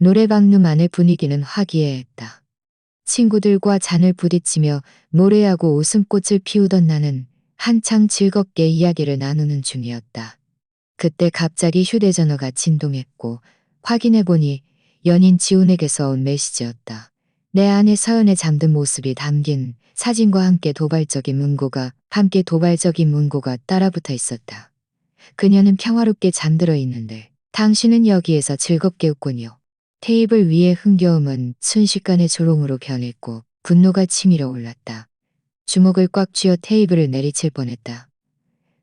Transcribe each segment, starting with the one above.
노래방 룸 안의 분위기는 화기애애했다. 친구들과 잔을 부딪히며 노래하고 웃음꽃을 피우던 나는 한창 즐겁게 이야기를 나누는 중이었다. 그때 갑자기 휴대전화가 진동했고 확인해보니 연인 지훈에게서 온 메시지였다. 내 안에 서연에 잠든 모습이 담긴 사진과 함께 도발적인 문구가 따라붙어 있었다. 그녀는 평화롭게 잠들어 있는데 당신은 여기에서 즐겁게 웃군요. 테이블 위의 흥겨움은 순식간에 조롱으로 변했고 분노가 치밀어 올랐다. 주먹을 꽉 쥐어 테이블을 내리칠 뻔했다.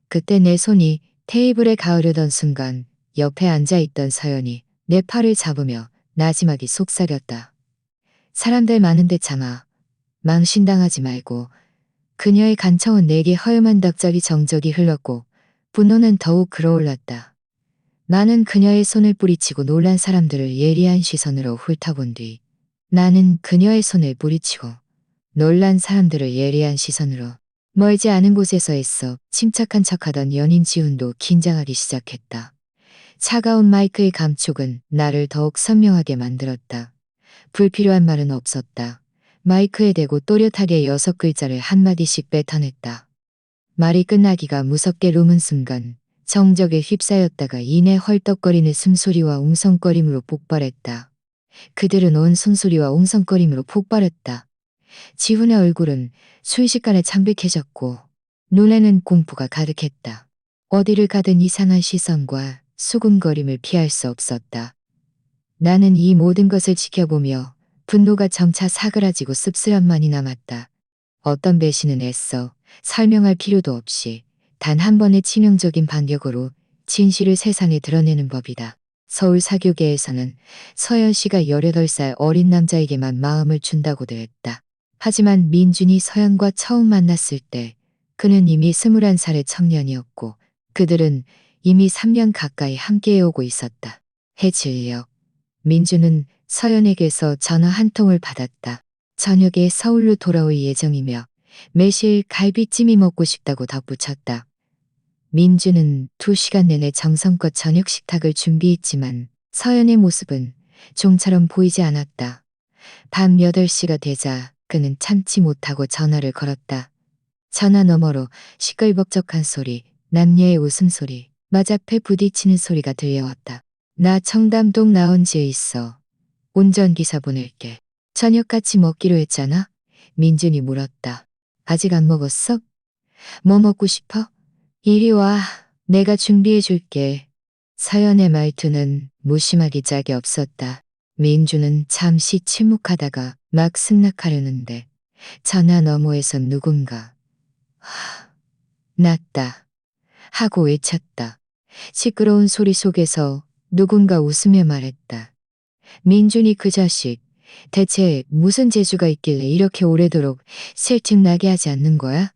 그때 내 손이 테이블에 가으려던 순간 옆에 앉아있던 서연이 내 팔을 잡으며 나지막이 속삭였다. 사람들 많은데 참아. 망신당하지 말고. 그녀의 간청은 내게 허름한 덕적이 정적이 흘렀고 분노는 더욱 그러올랐다. 나는 그녀의 손을 뿌리치고 놀란 사람들을 예리한 시선으로 훑어본 뒤 나는 그녀의 손을 뿌리치고 놀란 사람들을 예리한 시선으로 멀지 않은 곳에서 애써 침착한 척하던 연인 지훈도 긴장하기 시작했다. 차가운 마이크의 감촉은 나를 더욱 선명하게 만들었다. 불필요한 말은 없었다. 마이크에 대고 또렷하게 6글자를 한마디씩 뱉어냈다. 말이 끝나기가 무섭게 로문 순간 정적에 휩싸였다가 이내 헐떡거리는 숨소리와 웅성거림으로 폭발했다. 그들은 온 숨소리와 웅성거림으로 폭발했다. 지훈의 얼굴은 순식간에 창백해졌고 눈에는 공포가 가득했다. 어디를 가든 이상한 시선과 수군거림을 피할 수 없었다. 나는 이 모든 것을 지켜보며 분노가 점차 사그라지고 씁쓸함만이 남았다. 어떤 배신은 애써 설명할 필요도 없이 단 한 번의 치명적인 반격으로 진실을 세상에 드러내는 법이다. 서울 사교계에서는 서연 씨가 18살 어린 남자에게만 마음을 준다고도 했다. 하지만 민준이 서연과 처음 만났을 때 그는 이미 21살의 청년이었고 그들은 이미 3년 가까이 함께해오고 있었다. 해질녘 민준은 서연에게서 전화 한 통을 받았다. 저녁에 서울로 돌아올 예정이며 매실 갈비찜이 먹고 싶다고 덧붙였다. 민준은 2시간 내내 정성껏 저녁 식탁을 준비했지만 서연의 모습은 좀처럼 보이지 않았다. 밤 8시가 되자 그는 참지 못하고 전화를 걸었다. 전화 너머로 시끌벅적한 소리, 남녀의 웃음소리, 마자패 부딪히는 소리가 들려왔다. 나 청담동 라운지에 있어. 운전기사 보낼게. 저녁 같이 먹기로 했잖아? 민준이 물었다. 아직 안 먹었어? 뭐 먹고 싶어? 이리 와. 내가 준비해 줄게. 서연의 말투는 무심하기 짝이 없었다. 민준은 잠시 침묵하다가 막 승낙하려는데 전화 너머에서 누군가 났다 하고 외쳤다. 시끄러운 소리 속에서 누군가 웃으며 말했다. 민준이 그 자식 대체 무슨 재주가 있길래 이렇게 오래도록 실증나게 하지 않는 거야?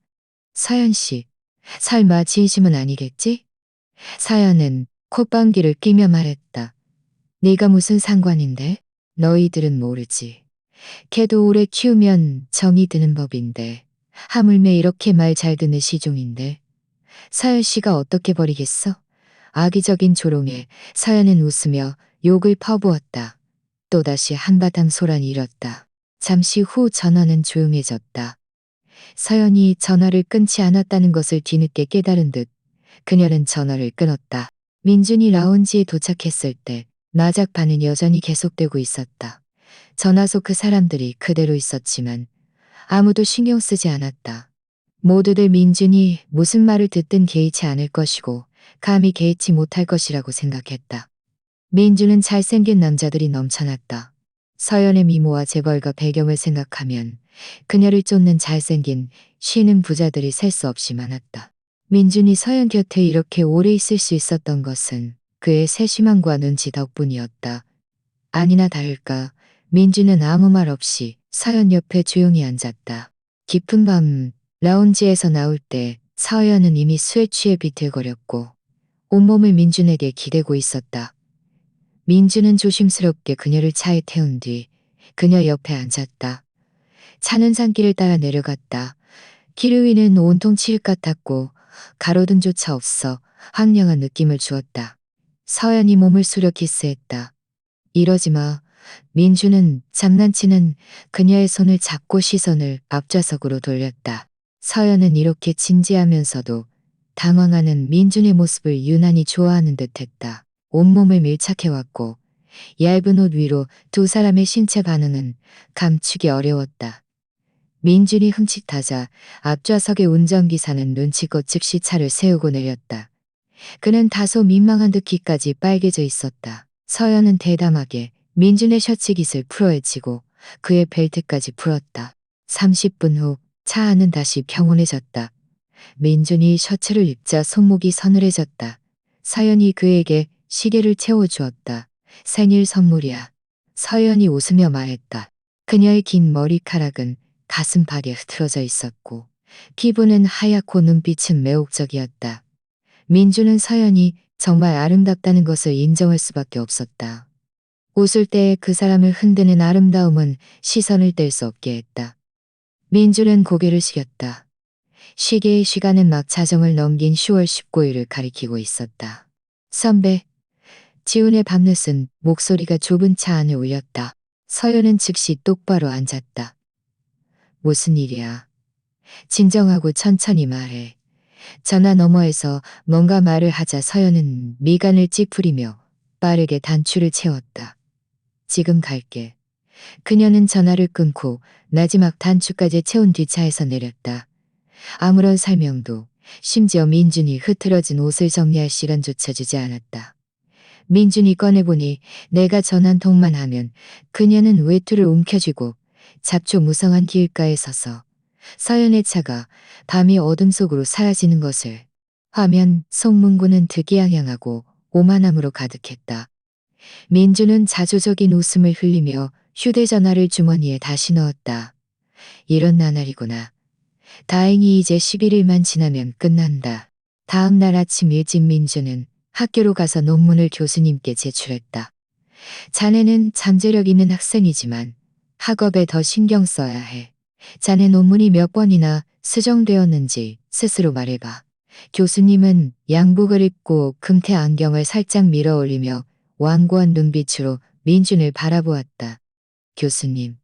서연 씨, 설마 진심은 아니겠지? 서연은 콧방귀를 뀌며 말했다. 네가 무슨 상관인데? 너희들은 모르지. 걔도 오래 키우면 정이 드는 법인데. 하물며 이렇게 말 잘 듣는 시종인데. 서연 씨가 어떻게 버리겠어? 악의적인 조롱에 서연은 웃으며 욕을 퍼부었다. 또다시 한바탕 소란이 일었다. 잠시 후 전화는 조용해졌다. 서연이 전화를 끊지 않았다는 것을 뒤늦게 깨달은 듯 그녀는 전화를 끊었다. 민준이 라운지에 도착했을 때 나작반은 여전히 계속되고 있었다. 전화 속 그 사람들이 그대로 있었지만 아무도 신경 쓰지 않았다. 모두들 민준이 무슨 말을 듣든 개의치 않을 것이고 감히 개의치 못할 것이라고 생각했다. 민준은 잘생긴 남자들이 넘쳐났다. 서연의 미모와 재벌가 배경을 생각하면 그녀를 쫓는 잘생긴 쉬는 부자들이 셀 수 없이 많았다. 민준이 서연 곁에 이렇게 오래 있을 수 있었던 것은 그의 세심함과 눈치 덕분이었다. 아니나 다를까 민준은 아무 말 없이 서연 옆에 조용히 앉았다. 깊은 밤 라운지에서 나올 때 서연은 이미 술에 취해 비틀거렸고 온몸을 민준에게 기대고 있었다. 민준은 조심스럽게 그녀를 차에 태운 뒤 그녀 옆에 앉았다. 차는 산길을 따라 내려갔다. 길 위는 온통 칠흑 같았고 가로등조차 없어 황량한 느낌을 주었다. 서연이 몸을 숙여 키스했다. 이러지 마. 민주는 장난치는 그녀의 손을 잡고 시선을 앞좌석으로 돌렸다. 서연은 이렇게 진지하면서도 당황하는 민준의 모습을 유난히 좋아하는 듯했다. 온몸을 밀착해왔고 얇은 옷 위로 두 사람의 신체 반응은 감추기 어려웠다. 민준이 흠칫하자 앞좌석의 운전기사는 눈치껏 즉시 차를 세우고 내렸다. 그는 다소 민망한 듯 귀까지 빨개져 있었다. 서연은 대담하게 민준의 셔츠 깃을 풀어헤치고 그의 벨트까지 풀었다. 30분 후 차 안은 다시 평온해졌다. 민준이 셔츠를 입자 손목이 서늘해졌다. 서연이 그에게 시계를 채워주었다. 생일 선물이야. 서연이 웃으며 말했다. 그녀의 긴 머리카락은 가슴팍에 흐트러져 있었고 피부는 하얗고 눈빛은 매혹적이었다. 민주는 서연이 정말 아름답다는 것을 인정할 수밖에 없었다. 웃을 때의 그 사람을 흔드는 아름다움은 시선을 뗄 수 없게 했다. 민주는 고개를 숙였다. 시계의 시간은 막 자정을 넘긴 10월 19일을 가리키고 있었다. 선배, 지훈의 밤늦은 목소리가 좁은 차 안에 울렸다. 서연은 즉시 똑바로 앉았다. 무슨 일이야? 진정하고 천천히 말해. 전화 너머에서 뭔가 말을 하자 서연은 미간을 찌푸리며 빠르게 단추를 채웠다. 지금 갈게. 그녀는 전화를 끊고 마지막 단추까지 채운 뒤차에서 내렸다. 아무런 설명도 심지어 민준이 흐트러진 옷을 정리할 시간조차 주지 않았다. 민준이 꺼내보니 내가 전한 통만 하면 그녀는 외투를 움켜쥐고 잡초무성한 길가에 서서 서연의 차가 밤이 어둠 속으로 사라지는 것을 화면 송문구는 득이양양하고 오만함으로 가득했다. 민주는 자조적인 웃음을 흘리며 휴대전화를 주머니에 다시 넣었다. 이런 나날이구나. 다행히 이제 11일만 지나면 끝난다. 다음 날 아침 일찍 민주는 학교로 가서 논문을 교수님께 제출했다. 자네는 잠재력 있는 학생이지만 학업에 더 신경 써야 해. 자네 논문이 몇 번이나 수정되었는지 스스로 말해봐. 교수님은 양복을 입고 금태 안경을 살짝 밀어 올리며 완고한 눈빛으로 민준을 바라보았다. 교수님,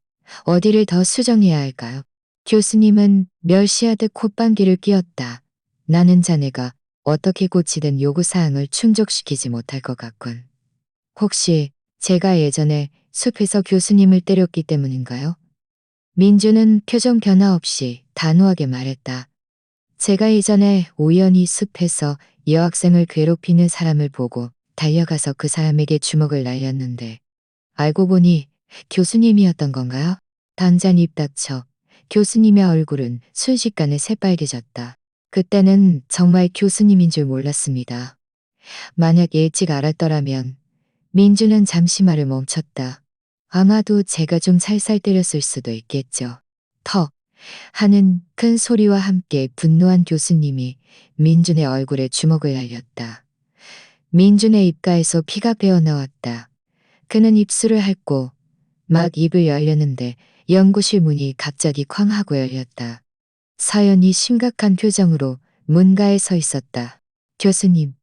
어디를 더 수정해야 할까요? 교수님은 멸시하듯 콧방귀를 뀌었다. 나는 자네가 어떻게 고치든 요구사항을 충족시키지 못할 것 같군. 혹시 제가 예전에 숲에서 교수님을 때렸기 때문인가요? 민주는 표정 변화 없이 단호하게 말했다. 제가 예전에 우연히 숲에서 여학생을 괴롭히는 사람을 보고 달려가서 그 사람에게 주먹을 날렸는데 알고 보니 교수님이었던 건가요? 당장 입 닥쳐. 교수님의 얼굴은 순식간에 새빨개졌다. 그때는 정말 교수님인 줄 몰랐습니다. 만약 일찍 알았더라면 민주는 잠시 말을 멈췄다. 아마도 제가 좀 살살 때렸을 수도 있겠죠. 턱 하는 큰 소리와 함께 분노한 교수님이 민준의 얼굴에 주먹을 날렸다. 민준의 입가에서 피가 배어나왔다. 그는 입술을 핥고 막 입을 열렸는데 연구실 문이 갑자기 쾅 하고 열렸다. 서연이 심각한 표정으로 문가에 서 있었다. 교수님,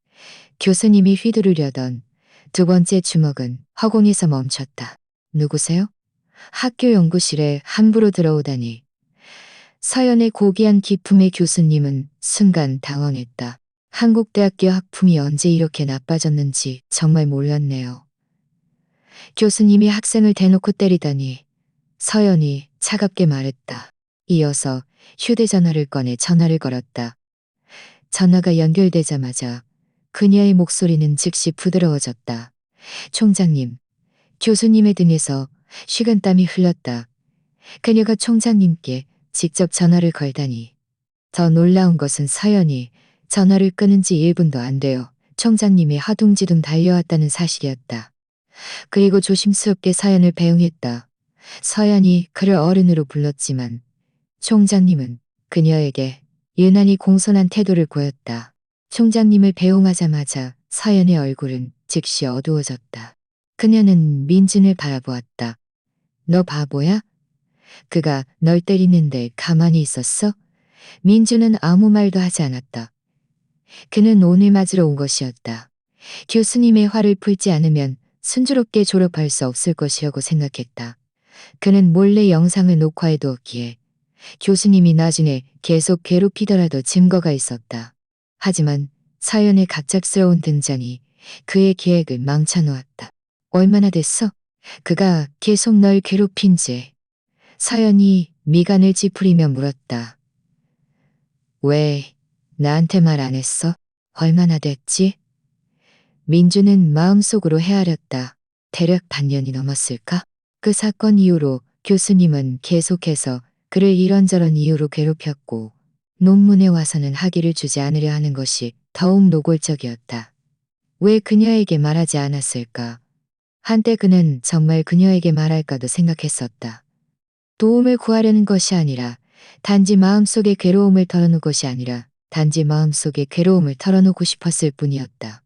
교수님이 휘두르려던 두 번째 주먹은 허공에서 멈췄다. 누구세요? 학교 연구실에 함부로 들어오다니. 서연의 고귀한 기품의 교수님은 순간 당황했다. 한국대학교 학품이 언제 이렇게 나빠졌는지 정말 몰랐네요. 교수님이 학생을 대놓고 때리다니. 서연이 차갑게 말했다. 이어서 휴대전화를 꺼내 전화를 걸었다. 전화가 연결되자마자 그녀의 목소리는 즉시 부드러워졌다. 총장님, 교수님의 등에서 식은땀이 흘렀다. 그녀가 총장님께 직접 전화를 걸다니. 더 놀라운 것은 서연이 전화를 끊은 지 1분도 안 되어 총장님이 허둥지둥 달려왔다는 사실이었다. 그리고 조심스럽게 서연을 배웅했다. 서연이 그를 어른으로 불렀지만 총장님은 그녀에게 유난히 공손한 태도를 보였다. 총장님을 배웅하자마자 서연의 얼굴은 즉시 어두워졌다. 그녀는 민준을 바라보았다. 너 바보야? 그가 널 때리는데 가만히 있었어? 민준은 아무 말도 하지 않았다. 그는 오늘 맞으러 온 것이었다. 교수님의 화를 풀지 않으면 순조롭게 졸업할 수 없을 것이라고 생각했다. 그는 몰래 영상을 녹화해 두었기에 교수님이 나중에 계속 괴롭히더라도 증거가 있었다. 하지만 서연의 갑작스러운 등장이 그의 계획을 망쳐놓았다. 얼마나 됐어? 그가 계속 널 괴롭힌 지. 서연이 미간을 찌푸리며 물었다. 왜 나한테 말 안 했어? 얼마나 됐지? 민주는 마음속으로 헤아렸다. 대략 반년이 넘었을까? 그 사건 이후로 교수님은 계속해서 그를 이런저런 이유로 괴롭혔고 논문에 와서는 학위를 주지 않으려 하는 것이 더욱 노골적이었다. 왜 그녀에게 말하지 않았을까? 한때 그는 정말 그녀에게 말할까도 생각했었다. 도움을 구하려는 것이 아니라 단지 마음속의 괴로움을 털어놓은 것이 아니라 단지 마음속의 괴로움을 털어놓고 싶었을 뿐이었다.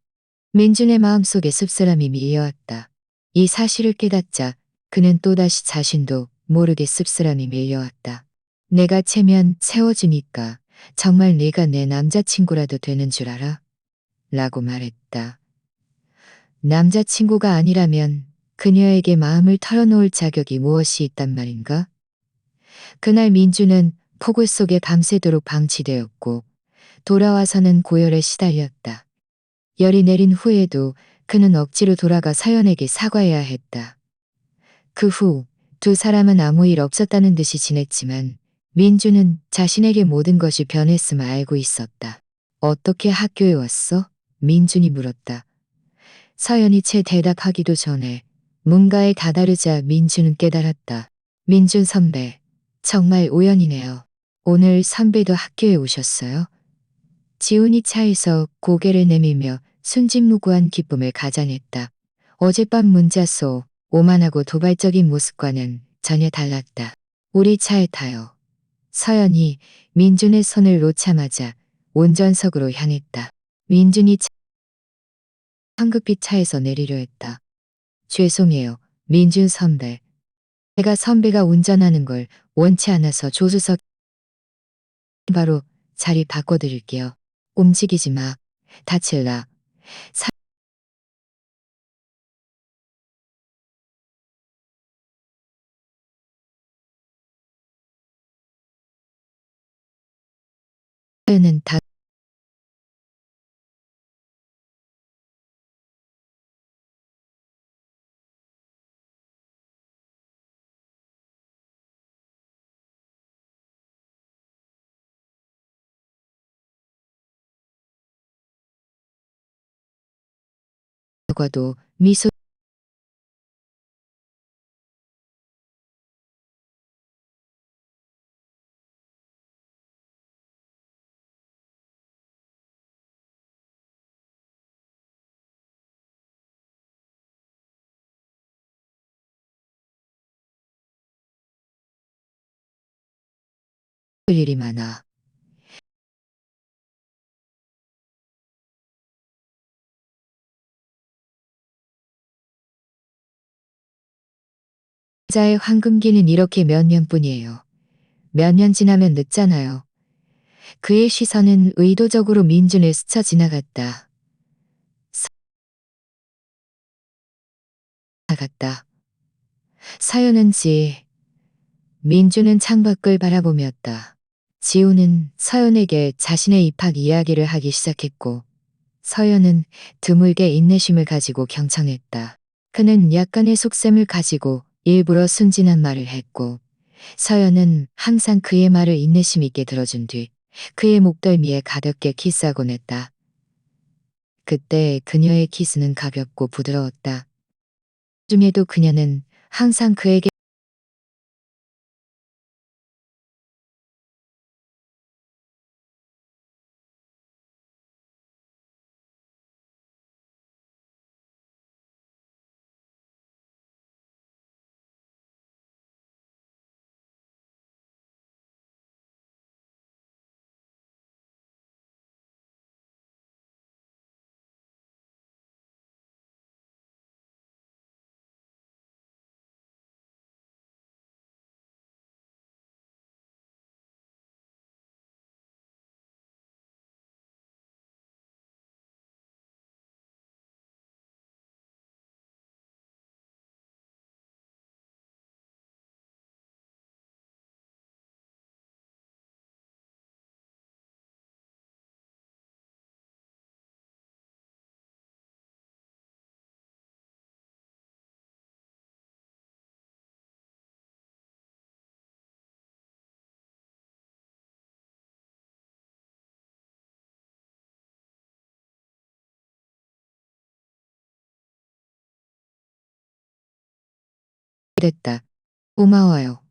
민준의 마음속에 씁쓸함이 밀려왔다. 이 사실을 깨닫자 그는 또다시 자신도 모르게 씁쓸함이 밀려왔다. 내가 채면 채워주니까 정말 네가 내 남자친구라도 되는 줄 알아? 라고 말했다. 남자친구가 아니라면 그녀에게 마음을 털어놓을 자격이 무엇이 있단 말인가? 그날 민주는 폭우 속에 밤새도록 방치되었고 돌아와서는 고열에 시달렸다. 열이 내린 후에도 그는 억지로 돌아가 서연에게 사과해야 했다. 그 후 두 사람은 아무 일 없었다는 듯이 지냈지만 민주는 자신에게 모든 것이 변했음을 알고 있었다. 어떻게 학교에 왔어? 민준이 물었다. 서연이 채 대답하기도 전에 뭔가에 다다르자 민주는 깨달았다. 민준 선배, 정말 우연이네요. 오늘 선배도 학교에 오셨어요? 지훈이 차에서 고개를 내밀며 순진무구한 기쁨을 가장했다. 어젯밤 문자 속 오만하고 도발적인 모습과는 전혀 달랐다. 우리 차에 타요. 서연이 민준의 손을 놓자마자 운전석으로 향했다. 민준이 황급히 차에서 내리려 했다. 죄송해요, 민준 선배. 제가 선배가 운전하는 걸 원치 않아서 조수석 바로 자리 바꿔드릴게요. 움직이지 마. 다칠라. 사연은 다과도 미소 일이 많아. 자의 황금기는 이렇게 몇 년뿐이에요. 몇 년 지나면 늦잖아요. 그의 시선은 의도적으로 민준을 스쳐 지나갔다. 나갔다. 서연은지 민준은 창밖을 바라보며였다. 지우는 서연에게 자신의 입학 이야기를 하기 시작했고 서연은 드물게 인내심을 가지고 경청했다. 그는 약간의 속셈을 가지고 일부러 순진한 말을 했고 서연은 항상 그의 말을 인내심 있게 들어준 뒤 그의 목덜미에 가볍게 키스하곤 했다. 그때 그녀의 키스는 가볍고 부드러웠다. 중에도 그녀는 항상 그에게 됐다. 고마워요.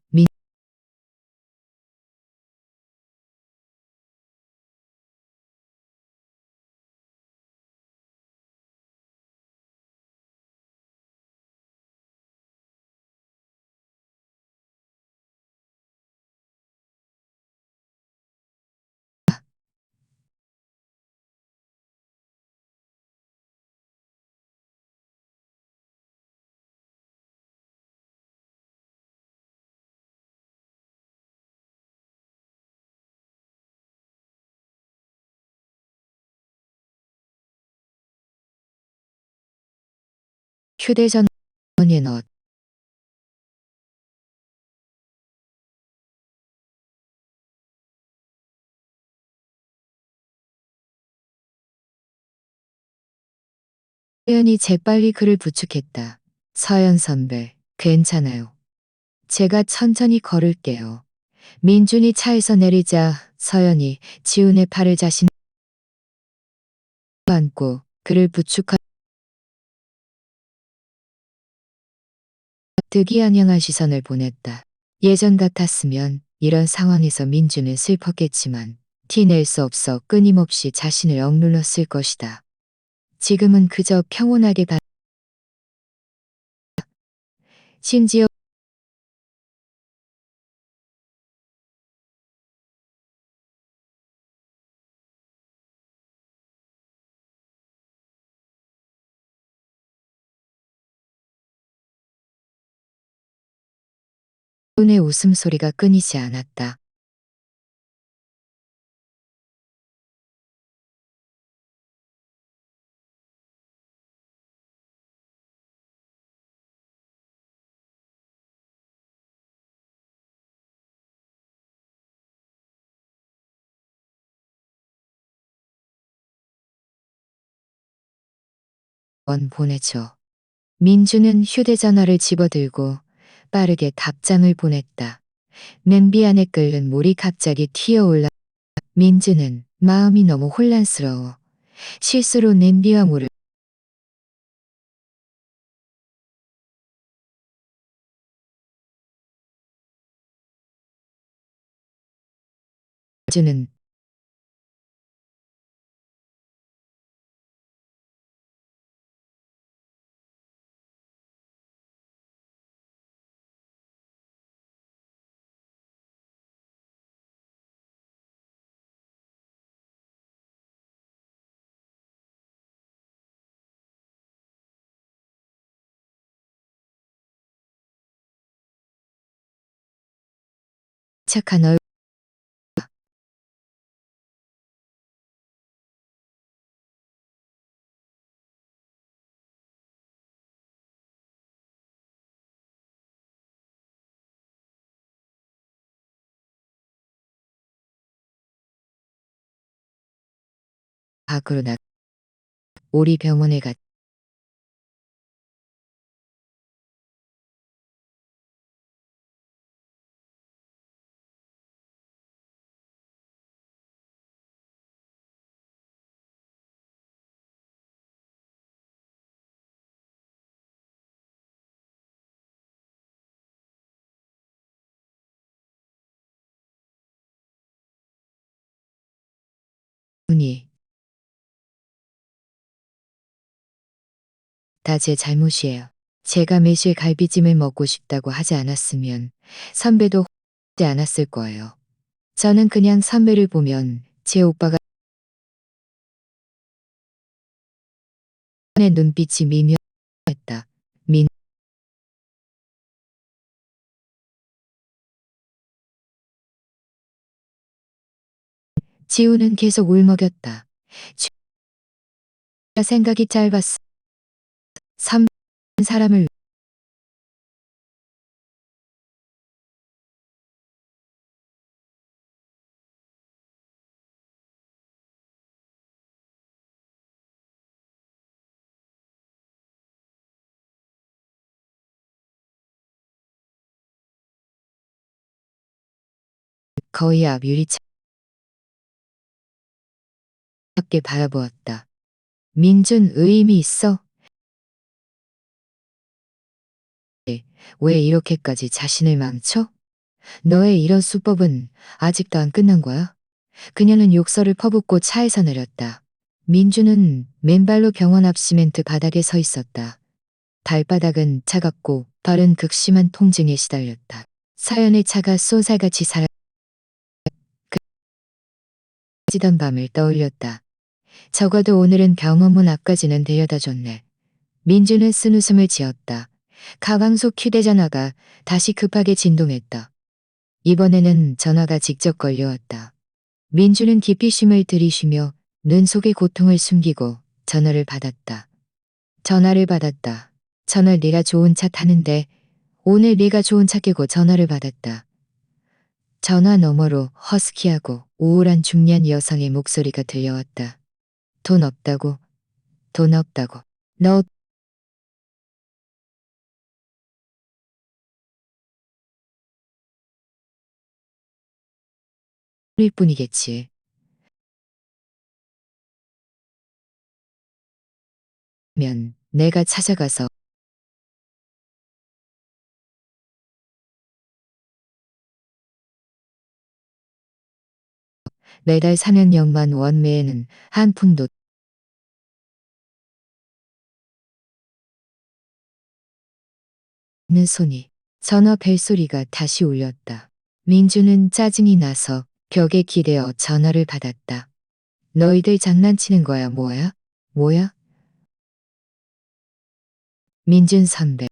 휴대전화에 넣었. 서연이 재빨리 그를 부축했다. 서연 선배, 괜찮아요. 제가 천천히 걸을게요. 민준이 차에서 내리자 서연이 지훈의 팔을 자신 안고 그를 부축하 득이안녕한 시선을 보냈다. 예전 같았으면 이런 상황에서 민준은 슬펐겠지만 티낼 수 없어 끊임없이 자신을 억눌렀을 것이다. 지금은 그저 평온하게 심지어 눈의 웃음소리가 끊이지 않았다. 원 보내줘. 민주는 휴대전화를 집어들고 빠르게 답장을 보냈다. 냄비 안에 끓는 물이 갑자기 튀어올라. 민주는 마음이 너무 혼란스러워 실수로 냄비와 물을 주는 착한 얼굴 밖으로 나 우리 병원에 갔 눈이 다 제 잘못이에요. 제가 매실 갈비찜을 먹고 싶다고 하지 않았으면 선배도 하지 않았을 거예요. 저는 그냥 선배를 보면 제 오빠가 내 눈빛이 미묘했다. 민 지우는 계속 울먹였다. 생각이 짧았어. 삼 사람을 거의 앞 유리창 밖에 바라보았다. 민준 의임이 있어? 네. 왜 이렇게까지 자신을 망쳐? 너의 이런 수법은 아직도 안 끝난 거야? 그녀는 욕설을 퍼붓고 차에서 내렸다. 민주는 맨발로 병원 앞 시멘트 바닥에 서 있었다. 발바닥은 차갑고 발은 극심한 통증에 시달렸다. 서연의 차가 쏜살같이 사라지던 밤을 떠올렸다. 적어도 오늘은 병원 문 앞까지는 데려다 줬네. 민주는 쓴웃음을 지었다. 가방 속 휴대전화가 다시 급하게 진동했다. 이번에는 전화가 직접 걸려왔다. 민주는 깊이 쉼을 들이쉬며 눈 속의 고통을 숨기고 전화를 받았다. 전화를 받았다. 전화 네가 좋은 차 타는데 오늘 네가 좋은 차 끼고 전화를 받았다. 전화 너머로 허스키하고 우울한 중년 여성의 목소리가 들려왔다. 돈 없다고. 돈 없다고. 너 일 뿐이겠지. 면 내가 찾아가서 매달 4년역만 원매에는 한 푼도 없는 손이 전화 벨소리가 다시 울렸다. 민주는 짜증이 나서 벽에 기대어 전화를 받았다. 너희들 장난치는 거야 뭐야? 뭐야? 민준 선배.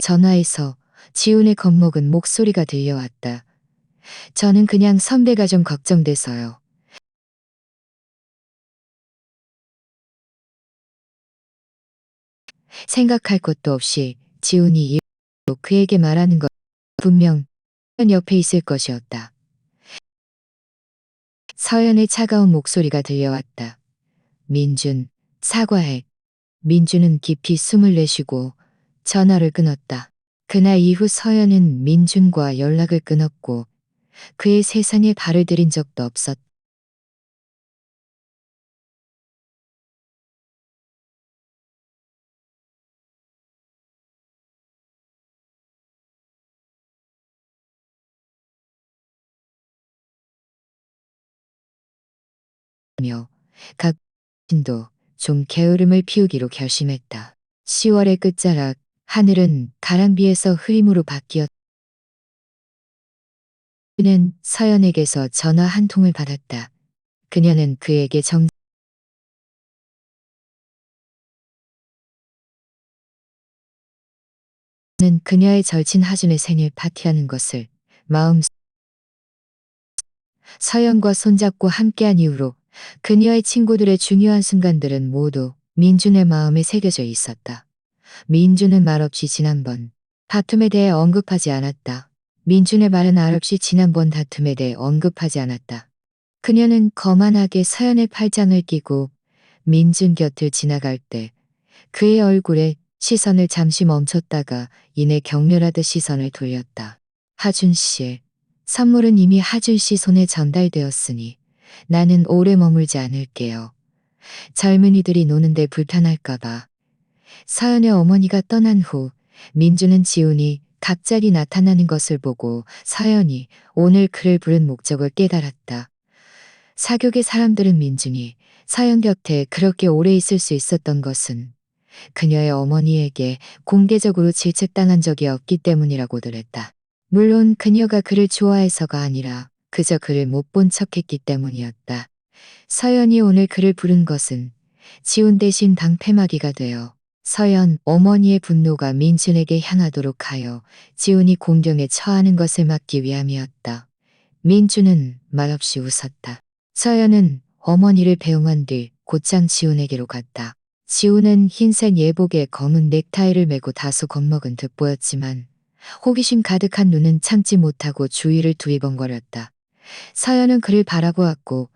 전화에서 지훈의 겁먹은 목소리가 들려왔다. 저는 그냥 선배가 좀 걱정돼서요. 생각할 것도 없이 지훈이 일부러 그에게 말하는 것 분명 옆에 있을 것이었다. 서연의 차가운 목소리가 들려왔다. 민준, 사과해. 민준은 깊이 숨을 내쉬고 전화를 끊었다. 그날 이후 서연은 민준과 연락을 끊었고 그의 세상에 발을 들인 적도 없었다. 며 각 신도 좀 게으름을 피우기로 결심했다. 10월의 끝자락 하늘은 가랑비에서 흐림으로 바뀌었다. 그는 서연에게서 전화 한 통을 받았다. 그녀는 그에게 는 그녀의 절친 하준의 생일 파티하는 것을 마음 서연과 손잡고 함께한 이후로 그녀의 친구들의 중요한 순간들은 모두 민준의 마음에 새겨져 있었다. 민준은 말없이 지난번 다툼에 대해 언급하지 않았다. 민준의 말은 말없이 지난번 다툼에 대해 언급하지 않았다. 그녀는 거만하게 서연의 팔짱을 끼고 민준 곁을 지나갈 때 그의 얼굴에 시선을 잠시 멈췄다가 이내 격렬하듯 시선을 돌렸다. 하준 씨, 선물은 이미 하준 씨 손에 전달되었으니 나는 오래 머물지 않을게요. 젊은이들이 노는데 불편할까봐. 서연의 어머니가 떠난 후 민주는 지훈이 갑자기 나타나는 것을 보고 서연이 오늘 그를 부른 목적을 깨달았다. 사격의 사람들은 민준이 서연 곁에 그렇게 오래 있을 수 있었던 것은 그녀의 어머니에게 공개적으로 질책당한 적이 없기 때문이라고들 했다. 물론 그녀가 그를 좋아해서가 아니라 그저 그를 못 본 척했기 때문이었다. 서연이 오늘 그를 부른 것은 지훈 대신 방패막이가 되어 서연 어머니의 분노가 민준에게 향하도록 하여 지훈이 공경에 처하는 것을 막기 위함이었다. 민준은 말없이 웃었다. 서연은 어머니를 배웅한 뒤 곧장 지훈에게로 갔다. 지훈은 흰색 예복에 검은 넥타이를 메고 다소 겁먹은 듯 보였지만 호기심 가득한 눈은 참지 못하고 주위를 두리번거렸다. 서연은 그를 바라보았고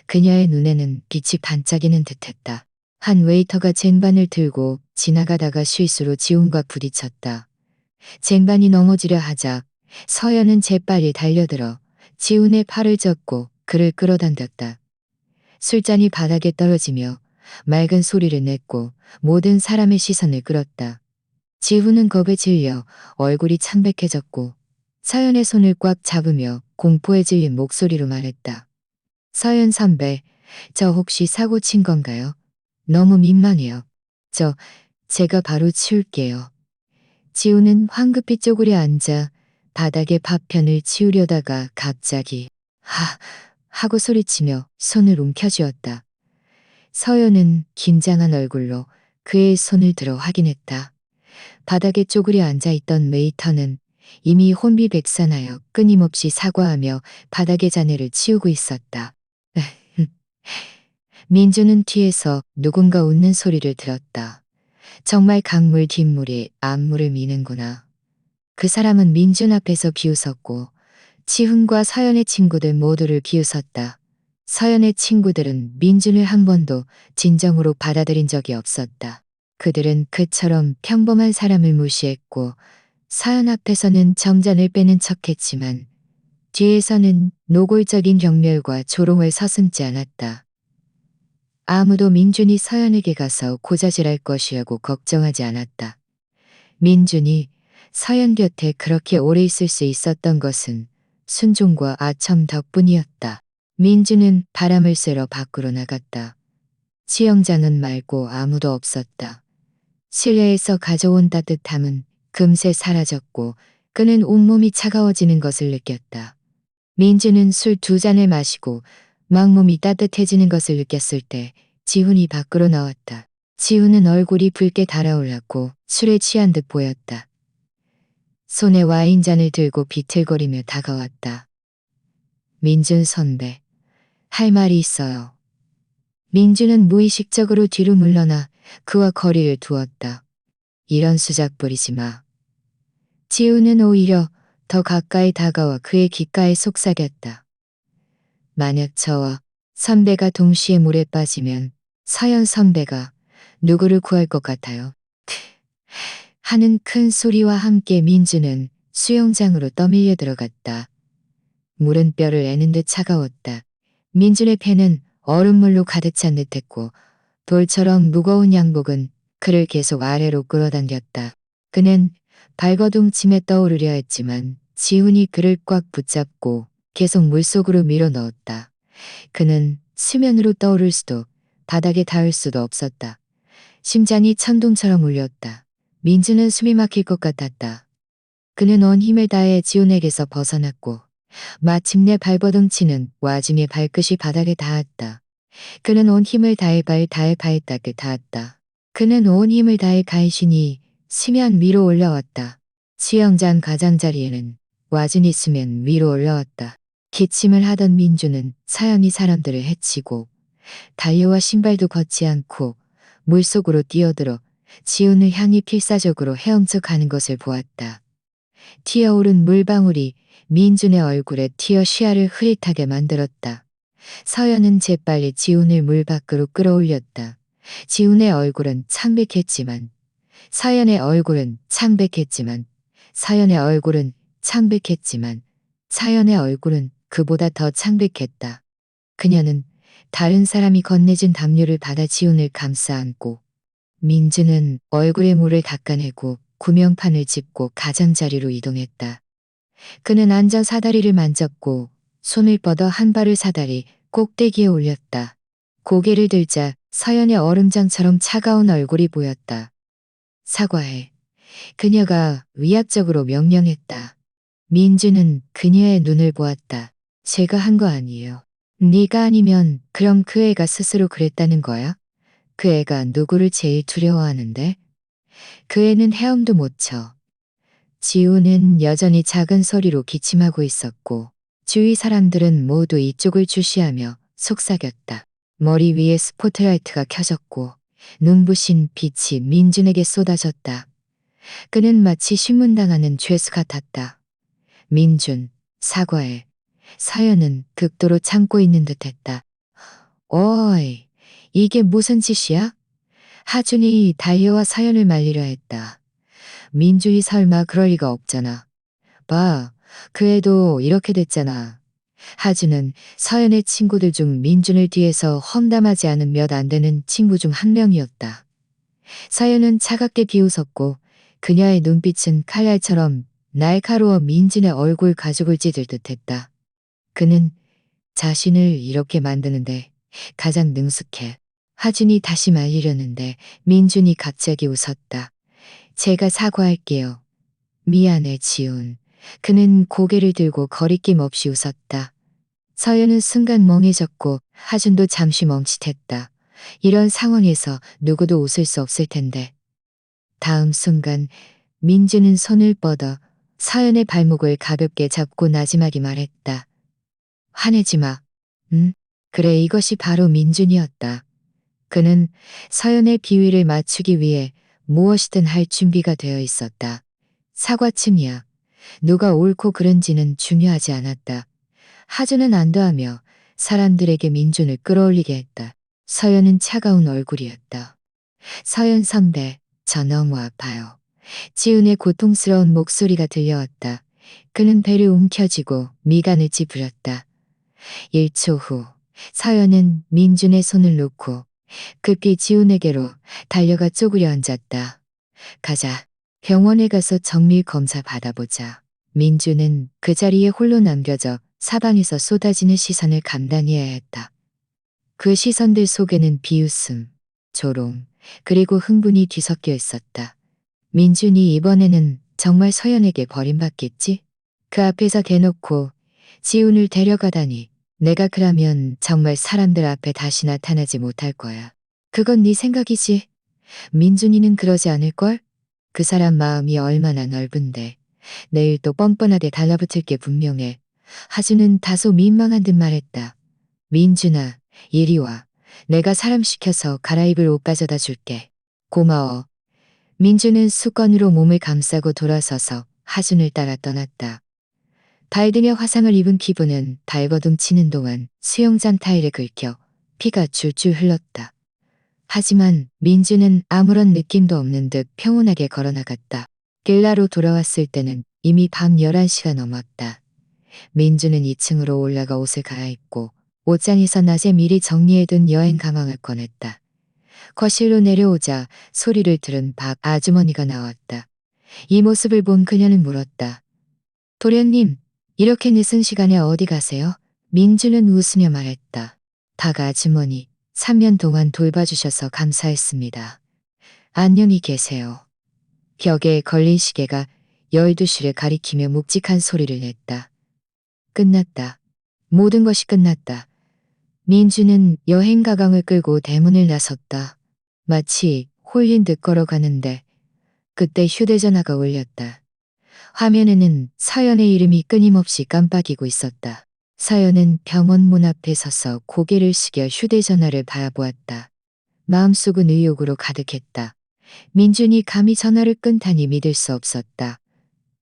그녀의 눈에는 빛이 반짝이는 듯했다. 한 웨이터가 쟁반을 들고 지나가다가 실수로 지훈과 부딪혔다. 쟁반이 넘어지려 하자 서연은 재빨리 달려들어 지훈의 팔을 젓고 그를 끌어당겼다. 술잔이 바닥에 떨어지며 맑은 소리를 냈고 모든 사람의 시선을 끌었다. 지훈은 겁에 질려 얼굴이 창백해졌고 서연의 손을 꽉 잡으며 공포에 질린 목소리로 말했다. 서연 선배, 저 혹시 사고 친 건가요? 너무 민망해요. 제가 바로 치울게요. 지우는 황급히 쪼그려 앉아 바닥에 파편을 치우려다가 갑자기 하고 소리치며 손을 움켜쥐었다. 서연은 긴장한 얼굴로 그의 손을 들어 확인했다. 바닥에 쪼그려 앉아있던 웨이터는 이미 혼비백산하여 끊임없이 사과하며 바닥의 잔해를 치우고 있었다. 민주는 뒤에서 누군가 웃는 소리를 들었다. 정말 강물 뒷물이 앞물을 미는구나. 그 사람은 민준 앞에서 비웃었고 지훈과 서연의 친구들 모두를 비웃었다. 서연의 친구들은 민준을 한 번도 진정으로 받아들인 적이 없었다. 그들은 그처럼 평범한 사람을 무시했고 서연 앞에서는 정잔을 빼는 척했지만 뒤에서는 노골적인 경멸과 조롱을 서슴지 않았다. 아무도 민준이 서연에게 가서 고자질할 것이라고 걱정하지 않았다. 민준이 서연 곁에 그렇게 오래 있을 수 있었던 것은 순종과 아첨 덕분이었다. 민준은 바람을 쐬러 밖으로 나갔다. 수영장은 맑고 아무도 없었다. 실내에서 가져온 따뜻함은 금세 사라졌고 그는 온몸이 차가워지는 것을 느꼈다. 민준은 술 2잔을 마시고 막 몸이 따뜻해지는 것을 느꼈을 때 지훈이 밖으로 나왔다. 지훈은 얼굴이 붉게 달아올랐고 술에 취한 듯 보였다. 손에 와인잔을 들고 비틀거리며 다가왔다. 민준 선배, 할 말이 있어요. 민준은 무의식적으로 뒤로 물러나 그와 거리를 두었다. 이런 수작 부리지 마. 지훈은 오히려 더 가까이 다가와 그의 귓가에 속삭였다. 만약 저와 선배가 동시에 물에 빠지면 서연 선배가 누구를 구할 것 같아요? 하는 큰 소리와 함께 민주는 수영장으로 떠밀려 들어갔다. 물은 뼈를 애는 듯 차가웠다. 민준의 배는 얼음물로 가득 찬 듯했고 돌처럼 무거운 양복은 그를 계속 아래로 끌어당겼다. 그는 발버둥침에 떠오르려 했지만 지훈이 그를 꽉 붙잡고 계속 물속으로 밀어 넣었다. 그는 수면으로 떠오를 수도 바닥에 닿을 수도 없었다. 심장이 천둥처럼 울렸다. 민주는 숨이 막힐 것 같았다. 그는 온 힘을 다해 지훈에게서 벗어났고 마침내 발버둥치는 와중에 발끝이 바닥에 닿았다. 그는 온 힘을 다해 발바닥에 닿았다. 그는 온 힘을 다해 간신히 수면 위로 올라왔다. 수영장 가장자리에는 와준이 수면 위로 올라왔다. 기침을 하던 민주는 사연이 사람들을 해치고 달려와 신발도 걷지 않고 물속으로 뛰어들어 지훈을 향해 필사적으로 헤엄쳐 가는 것을 보았다. 튀어오른 물방울이 민준의 얼굴에 튀어 시야를 흐릿하게 만들었다. 서연은 재빨리 지훈을 물 밖으로 끌어올렸다. 지훈의 얼굴은 창백했지만 서연의 얼굴은 창백했지만 서연의 얼굴은 창백했지만 서연의 얼굴은 그보다 더 창백했다. 그녀는 다른 사람이 건네준 담요를 받아 지훈을 감싸 안고 민주는 얼굴에 물을 닦아내고 구명판을 짚고 가장자리로 이동했다. 그는 앉아 사다리를 만졌고 손을 뻗어 한 발을 사다리 꼭대기에 올렸다. 고개를 들자 서연의 얼음장처럼 차가운 얼굴이 보였다. 사과해. 그녀가 위압적으로 명령했다. 민주는 그녀의 눈을 보았다. 제가 한 거 아니에요. 네가 아니면 그럼 그 애가 스스로 그랬다는 거야? 그 애가 누구를 제일 두려워하는데? 그 애는 헤엄도 못 쳐. 지우는 여전히 작은 소리로 기침하고 있었고 주위 사람들은 모두 이쪽을 주시하며 속삭였다. 머리 위에 스포트라이트가 켜졌고 눈부신 빛이 민준에게 쏟아졌다. 그는 마치 신문당하는 죄수 같았다. 민준, 사과해. 서연은 극도로 참고 있는 듯했다. 어이, 이게 무슨 짓이야? 하준이 달려와 서연을 말리려 했다. 민준이 설마 그럴 리가 없잖아. 봐, 그 애도 이렇게 됐잖아. 하준은 서연의 친구들 중 민준을 뒤에서 험담하지 않은 몇 안 되는 친구 중 한 명이었다. 서연은 차갑게 비웃었고 그녀의 눈빛은 칼날처럼 날카로워 민준의 얼굴 가죽을 찢을 듯했다. 그는 자신을 이렇게 만드는데 가장 능숙해. 하준이 다시 말리려는데 민준이 갑자기 웃었다. 제가 사과할게요. 미안해, 지훈. 그는 고개를 들고 거리낌 없이 웃었다. 서연은 순간 멍해졌고 하준도 잠시 멈칫했다. 이런 상황에서 누구도 웃을 수 없을 텐데. 다음 순간 민주는 손을 뻗어 서연의 발목을 가볍게 잡고 나지막이 말했다. 화내지 마. 응? 그래, 이것이 바로 민준이었다. 그는 서연의 비위를 맞추기 위해 무엇이든 할 준비가 되어 있었다. 사과쯤이야. 누가 옳고 그른지는 중요하지 않았다. 하준은 안도하며 사람들에게 민준을 끌어올리게 했다. 서연은 차가운 얼굴이었다. 서연 선배, 저 너무 아파요. 지훈의 고통스러운 목소리가 들려왔다. 그는 배를 움켜쥐고 미간을 찌푸렸다. 1초 후 서연은 민준의 손을 놓고 급히 지훈에게로 달려가 쪼그려 앉았다. 가자. 병원에 가서 정밀 검사 받아보자. 민준은 그 자리에 홀로 남겨져 사방에서 쏟아지는 시선을 감당해야 했다. 그 시선들 속에는 비웃음, 조롱, 그리고 흥분이 뒤섞여 있었다. 민준이 이번에는 정말 서연에게 버림받겠지? 그 앞에서 대놓고 지훈을 데려가다니. 내가 그러면 정말 사람들 앞에 다시 나타나지 못할 거야. 그건 네 생각이지. 민준이는 그러지 않을걸? 그 사람 마음이 얼마나 넓은데. 내일 또 뻔뻔하게 달라붙을 게 분명해. 하준은 다소 민망한 듯 말했다. 민준아, 이리 와. 내가 사람 시켜서 갈아입을 옷 가져다 줄게. 고마워. 민준은 수건으로 몸을 감싸고 돌아서서 하준을 따라 떠났다. 발등에 화상을 입은 기분은 발버둥 치는 동안 수영장 타일에 긁혀 피가 줄줄 흘렀다. 하지만 민준은 아무런 느낌도 없는 듯 평온하게 걸어나갔다. 길라로 돌아왔을 때는 이미 밤 11시가 넘었다. 민준은 2층으로 올라가 옷을 갈아입고 옷장에서 낮에 미리 정리해둔 여행 가방을 꺼냈다. 거실로 내려오자 소리를 들은 박 아주머니가 나왔다. 이 모습을 본 그녀는 물었다. 도련님, 이렇게 늦은 시간에 어디 가세요? 민주는 웃으며 말했다. 박 아주머니, 3년 동안 돌봐주셔서 감사했습니다. 안녕히 계세요. 벽에 걸린 시계가 12시를 가리키며 묵직한 소리를 냈다. 끝났다. 모든 것이 끝났다. 민주는 여행 가방을 끌고 대문을 나섰다. 마치 홀린 듯 걸어가는데 그때 휴대전화가 울렸다. 화면에는 서연의 이름이 끊임없이 깜빡이고 있었다. 서연은 병원 문 앞에 서서 고개를 숙여 휴대전화를 바라보았다. 마음속은 의욕으로 가득했다. 민준이 감히 전화를 끊다니 믿을 수 없었다.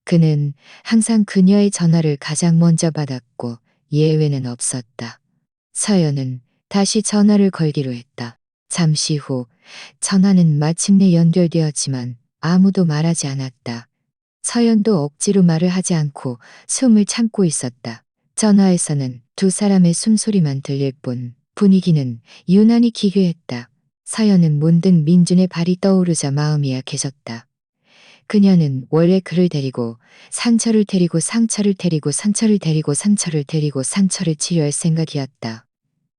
그는 항상 그녀의 전화를 가장 먼저 받았고 예외는 없었다. 서연은 다시 전화를 걸기로 했다. 잠시 후 전화는 마침내 연결되었지만 아무도 말하지 않았다. 서연도 억지로 말을 하지 않고 숨을 참고 있었다. 전화에서는 두 사람의 숨소리만 들릴 뿐 분위기는 유난히 기괴했다. 서연은 문득 민준의 발이 떠오르자 마음이 약해졌다. 그녀는 원래 그를 데리고 상처를 데리고 상처를 데리고 상처를 데리고 상처를 데리고 상처를 치료할 생각이었다.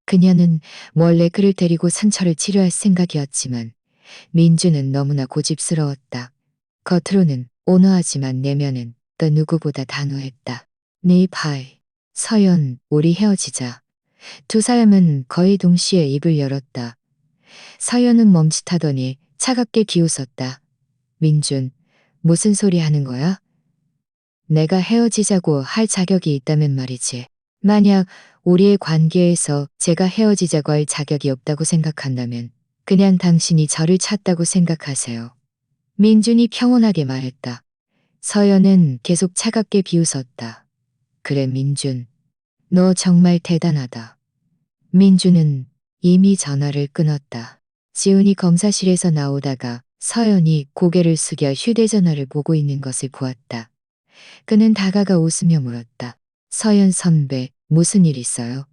그녀는 원래 그를 데리고 상처를 치료할 생각이었지만 민주는 너무나 고집스러웠다. 겉으로는 온화하지만 내면은 또 누구보다 단호했다. 네 발. 서연, 우리 헤어지자. 두 사람은 거의 동시에 입을 열었다. 서연은 멈칫하더니 차갑게 비웃었다. 민준, 무슨 소리 하는 거야? 내가 헤어지자고 할 자격이 있다면 말이지. 만약 우리의 관계에서 제가 헤어지자고 할 자격이 없다고 생각한다면 그냥 당신이 저를 찾다고 생각하세요. 민준이 평온하게 말했다. 서연은 계속 차갑게 비웃었다. 그래, 민준. 너 정말 대단하다. 민준은 이미 전화를 끊었다. 지훈이 검사실에서 나오다가 서연이 고개를 숙여 휴대전화를 보고 있는 것을 보았다. 그는 다가가 웃으며 물었다. 서연 선배, 무슨 일 있어요?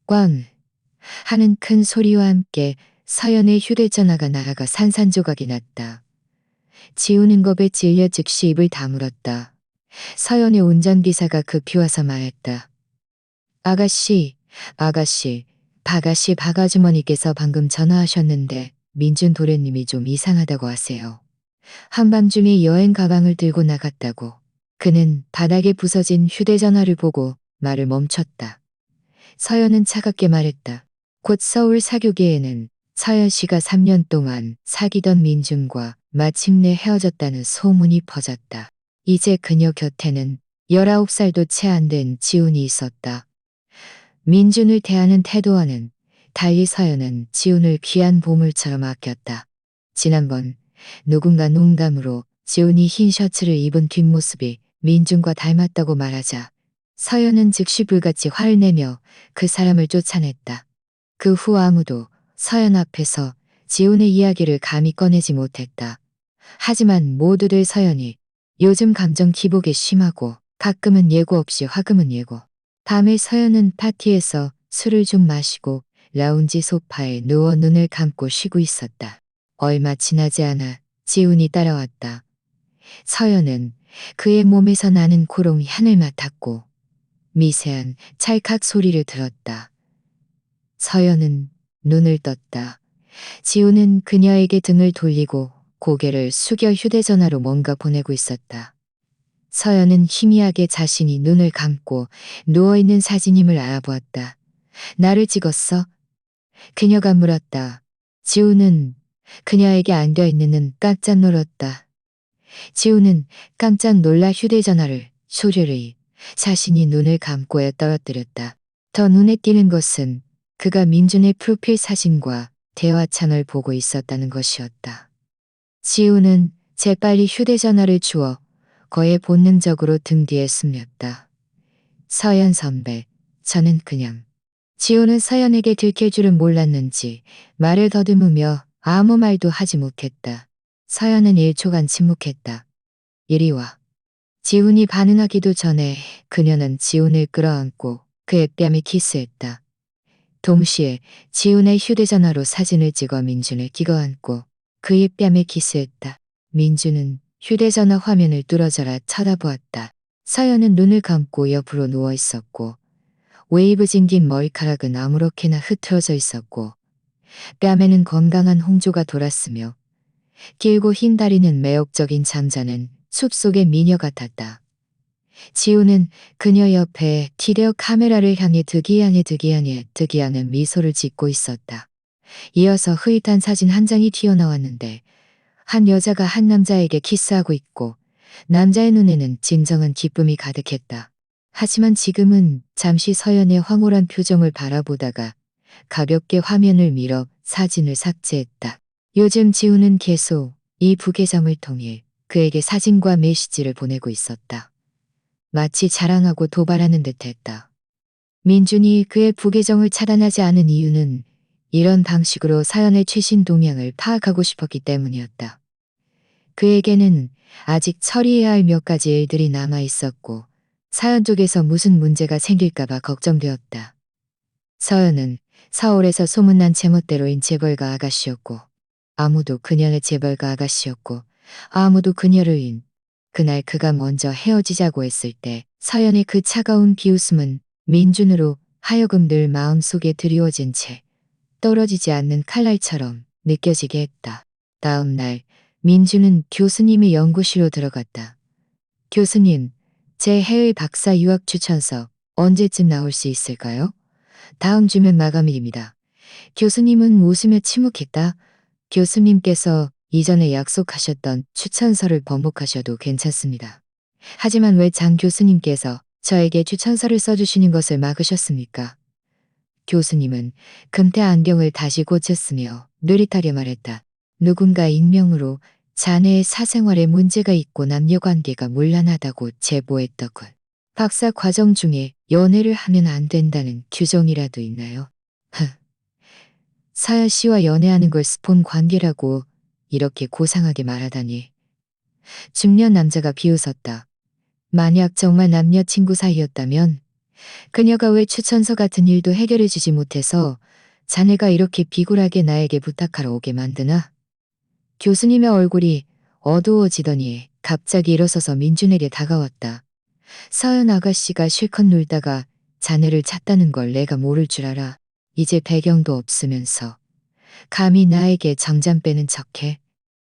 꽝! 하는 큰 소리와 함께 서연의 휴대전화가 날아가 산산조각이 났다. 지우는 겁에 찔려 즉시 입을 다물었다. 서연의 운전기사가 급히 와서 말했다. 아가씨, 아가씨, 박아주머니께서 방금 전화하셨는데 민준 도련님이 좀 이상하다고 하세요. 한밤중에 여행 가방을 들고 나갔다고. 그는 바닥에 부서진 휴대전화를 보고 말을 멈췄다. 서연은 차갑게 말했다. 곧 서울 사교계에는 서연 씨가 3년 동안 사귀던 민준과 마침내 헤어졌다는 소문이 퍼졌다. 이제 그녀 곁에는 19살도 채 안 된 지훈이 있었다. 민준을 대하는 태도와는 달리 서연은 지훈을 귀한 보물처럼 아꼈다. 지난번 누군가 농담으로 지훈이 흰 셔츠를 입은 뒷모습이 민준과 닮았다고 말하자 서연은 즉시 불같이 화를 내며 그 사람을 쫓아냈다. 그 후 아무도 서연 앞에서 지훈의 이야기를 감히 꺼내지 못했다. 하지만 모두들 서연이 요즘 감정 기복이 심하고 가끔은 예고 없이 화금은 예고. 밤에 서연은 파티에서 술을 좀 마시고 라운지 소파에 누워 눈을 감고 쉬고 있었다. 얼마 지나지 않아 지훈이 따라왔다. 서연은 그의 몸에서 나는 고롱 향을 맡았고 미세한 찰칵 소리를 들었다. 서연은 눈을 떴다. 지훈은 그녀에게 등을 돌리고 고개를 숙여 휴대전화로 뭔가 보내고 있었다. 서연은 희미하게 자신이 눈을 감고 누워있는 사진임을 알아보았다. 나를 찍었어? 그녀가 물었다. 지훈은 그녀에게 안겨있는 눈 깜짝 놀랐다. 지훈은 깜짝 놀라 휴대전화를 소리를 자신이 눈을 감고야 떨어뜨렸다. 더 눈에 띄는 것은 그가 민준의 프로필 사진과 대화창을 보고 있었다는 것이었다. 지훈은 재빨리 휴대전화를 주워 거의 본능적으로 등 뒤에 숨겼다. 서연 선배, 저는 그냥. 지훈은 서연에게 들킬 줄은 몰랐는지 말을 더듬으며 아무 말도 하지 못했다. 서연은 1초간 침묵했다. 이리 와. 지훈이 반응하기도 전에 그녀는 지훈을 끌어안고 그의 뺨에 키스했다. 동시에 지훈의 휴대전화로 사진을 찍어 민준을 끼어안고 그의 뺨에 키스했다. 민준은 휴대전화 화면을 뚫어져라 쳐다보았다. 서연은 눈을 감고 옆으로 누워 있었고 웨이브 징긴 머리카락은 아무렇게나 흐트러져 있었고 뺨에는 건강한 홍조가 돌았으며 길고 흰 다리는 매혹적인 잠자는 숲속의 미녀 같았다. 지훈은 그녀 옆에 비디오 카메라를 향해 득이하는 미소를 짓고 있었다. 이어서 흐릿한 사진 한 장이 튀어나왔는데 한 여자가 한 남자에게 키스하고 있고 남자의 눈에는 진정한 기쁨이 가득했다. 하지만 지금은 잠시 서연의 황홀한 표정을 바라보다가 가볍게 화면을 밀어 사진을 삭제했다. 요즘 지훈은 계속 이 부계정을 통해 그에게 사진과 메시지를 보내고 있었다. 마치 자랑하고 도발하는 듯했다. 민준이 그의 부계정을 차단하지 않은 이유는 이런 방식으로 서연의 최신 동향을 파악하고 싶었기 때문이었다. 그에게는 아직 처리해야 할 몇 가지 일들이 남아 있었고 서연 쪽에서 무슨 문제가 생길까봐 걱정되었다. 서연은 서울에서 소문난 제멋대로인 재벌가 아가씨였고 아무도 그녀의 재벌가 아가씨였고 아무도 그녀를 그날 그가 먼저 헤어지자고 했을 때 서연의 그 차가운 비웃음은 민준으로 하여금 늘 마음속에 드리워진 채 떨어지지 않는 칼날처럼 느껴지게 했다. 다음 날 민준은 교수님의 연구실로 들어갔다. 교수님, 제 해외 박사 유학 추천서 언제쯤 나올 수 있을까요? 다음 주면 마감일입니다. 교수님은 웃으며 침묵했다. 교수님께서 이전에 약속하셨던 추천서를 번복하셔도 괜찮습니다. 하지만 왜 장 교수님께서 저에게 추천서를 써주시는 것을 막으셨습니까? 교수님은 금태 안경을 다시 고쳤으며 느릿하게 말했다. 누군가 익명으로 자네의 사생활에 문제가 있고 남녀관계가 문란하다고 제보했더군. 박사 과정 중에 연애를 하면 안 된다는 규정이라도 있나요? 서연 씨와 연애하는 걸 스폰 관계라고 이렇게 고상하게 말하다니. 중년 남자가 비웃었다. 만약 정말 남녀친구 사이였다면 그녀가 왜 추천서 같은 일도 해결해주지 못해서 자네가 이렇게 비굴하게 나에게 부탁하러 오게 만드나? 교수님의 얼굴이 어두워지더니 갑자기 일어서서 민준에게 다가왔다. 서연 아가씨가 실컷 놀다가 자네를 찾다는 걸 내가 모를 줄 알아. 이제 배경도 없으면서 감히 나에게 정잠 빼는 척해.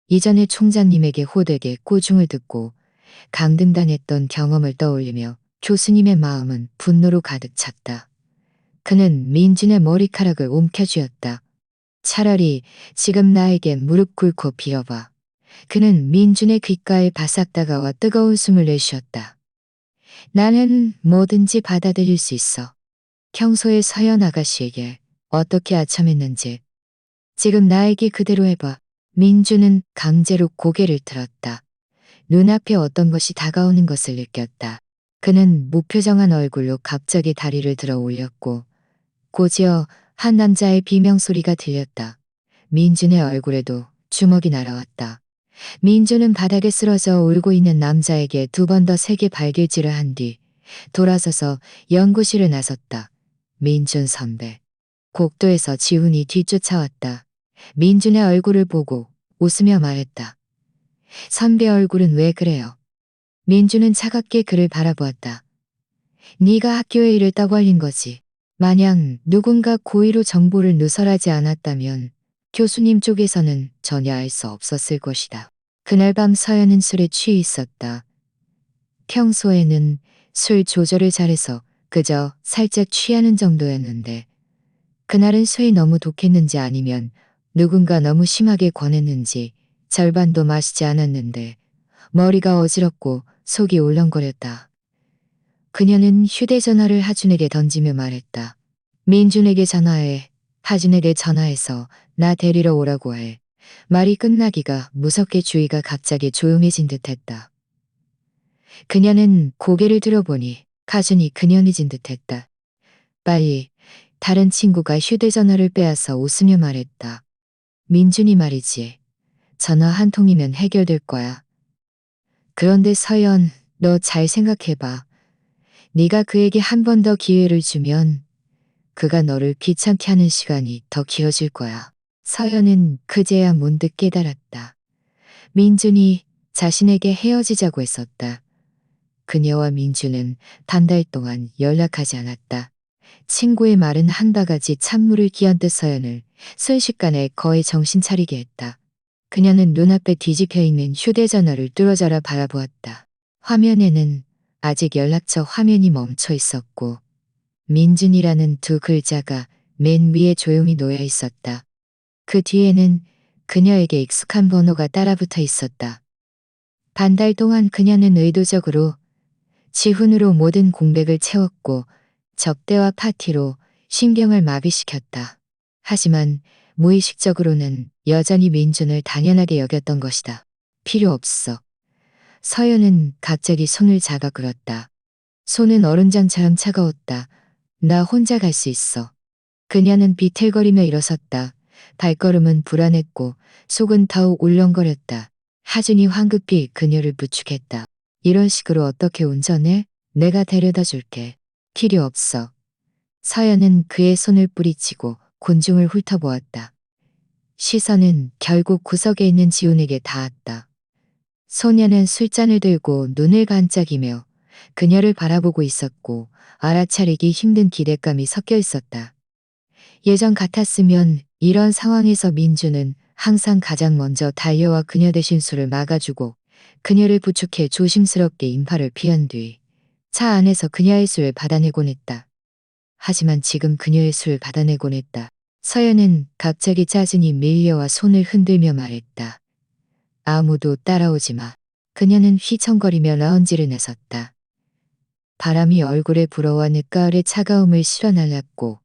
이전에 총장님에게 호되게 꼬중을 듣고 강등당했던 경험을 떠올리며 교수님의 마음은 분노로 가득 찼다. 그는 민준의 머리카락을 움켜쥐었다. 차라리 지금 나에게 무릎 꿇고 빌어봐. 그는 민준의 귓가에 바싹 다가와 뜨거운 숨을 내쉬었다. 나는 뭐든지 받아들일 수 있어. 평소에 서연 아가씨에게 어떻게 아첨했는지 지금 나에게 그대로 해봐. 민준은 강제로 고개를 들었다. 눈앞에 어떤 것이 다가오는 것을 느꼈다. 그는 무표정한 얼굴로 갑자기 다리를 들어 올렸고 곧이어 한 남자의 비명소리가 들렸다. 민준의 얼굴에도 주먹이 날아왔다. 민준은 바닥에 쓰러져 울고 있는 남자에게 두 번 더 세게 발길질을 한 뒤 돌아서서 연구실을 나섰다. 민준 선배. 곡도에서 지훈이 뒤쫓아왔다. 민준의 얼굴을 보고 웃으며 말했다. 선배 얼굴은 왜 그래요? 민준은 차갑게 그를 바라보았다. 네가 학교에 일을 떠벌린 거지. 만약 누군가 고의로 정보를 누설하지 않았다면 교수님 쪽에서는 전혀 알 수 없었을 것이다. 그날 밤 서연은 술에 취해 있었다. 평소에는 술 조절을 잘해서 그저 살짝 취하는 정도였는데 그날은 술이 너무 독했는지 아니면 누군가 너무 심하게 권했는지 절반도 마시지 않았는데 머리가 어지럽고 속이 울렁거렸다. 그녀는 휴대전화를 하준에게 던지며 말했다. 민준에게 전화해. 하준에게 전화해서 나 데리러 오라고 해. 말이 끝나기가 무섭게 주위가 갑자기 조용해진 듯했다. 그녀는 고개를 들어보니 하준이 그녀해진 듯했다. 빨리. 다른 친구가 휴대전화를 빼앗아 웃으며 말했다. 민준이 말이지. 전화 한 통이면 해결될 거야. 그런데 서연, 너 잘 생각해봐. 네가 그에게 한 번 더 기회를 주면 그가 너를 귀찮게 하는 시간이 더 길어질 거야. 서연은 그제야 문득 깨달았다. 민준이 자신에게 헤어지자고 했었다. 그녀와 민준은 반 달 동안 연락하지 않았다. 친구의 말은 한 바가지 찬물을 끼얹듯 서연을 순식간에 거의 정신 차리게 했다. 그녀는 눈앞에 뒤집혀 있는 휴대전화를 뚫어져라 바라보았다. 화면에는 아직 연락처 화면이 멈춰 있었고 민준이라는 두 글자가 맨 위에 조용히 놓여 있었다. 그 뒤에는 그녀에게 익숙한 번호가 따라붙어 있었다. 반 달 동안 그녀는 의도적으로 지훈으로 모든 공백을 채웠고 접대와 파티로 신경을 마비시켰다. 하지만 무의식적으로는 여전히 민준을 당연하게 여겼던 것이다. 필요 없어. 서연은 갑자기 손을 잡아 끌었다. 손은 얼음장처럼 차가웠다. 나 혼자 갈 수 있어. 그녀는 비틀거리며 일어섰다. 발걸음은 불안했고 속은 더욱 울렁거렸다. 하준이 황급히 그녀를 부축했다. 이런 식으로 어떻게 운전해? 내가 데려다 줄게. 필요 없어. 서연은 그의 손을 뿌리치고 곤중을 훑어보았다. 시선은 결국 구석에 있는 지훈에게 닿았다. 소녀는 술잔을 들고 눈을 반짝이며 그녀를 바라보고 있었고 알아차리기 힘든 기대감이 섞여 있었다. 예전 같았으면 이런 상황에서 민주는 항상 가장 먼저 달려와 그녀 대신 술을 막아주고 그녀를 부축해 조심스럽게 인파를 피한 뒤 차 안에서 그녀의 술을 받아내곤 했다. 하지만 지금 그녀의 술을 받아내곤 했다. 서연은 갑자기 짜증이 밀려와 손을 흔들며 말했다. 아무도 따라오지 마. 그녀는 휘청거리며 라운지를 나섰다. 바람이 얼굴에 불어와 늦가을의 차가움을 실어날렸고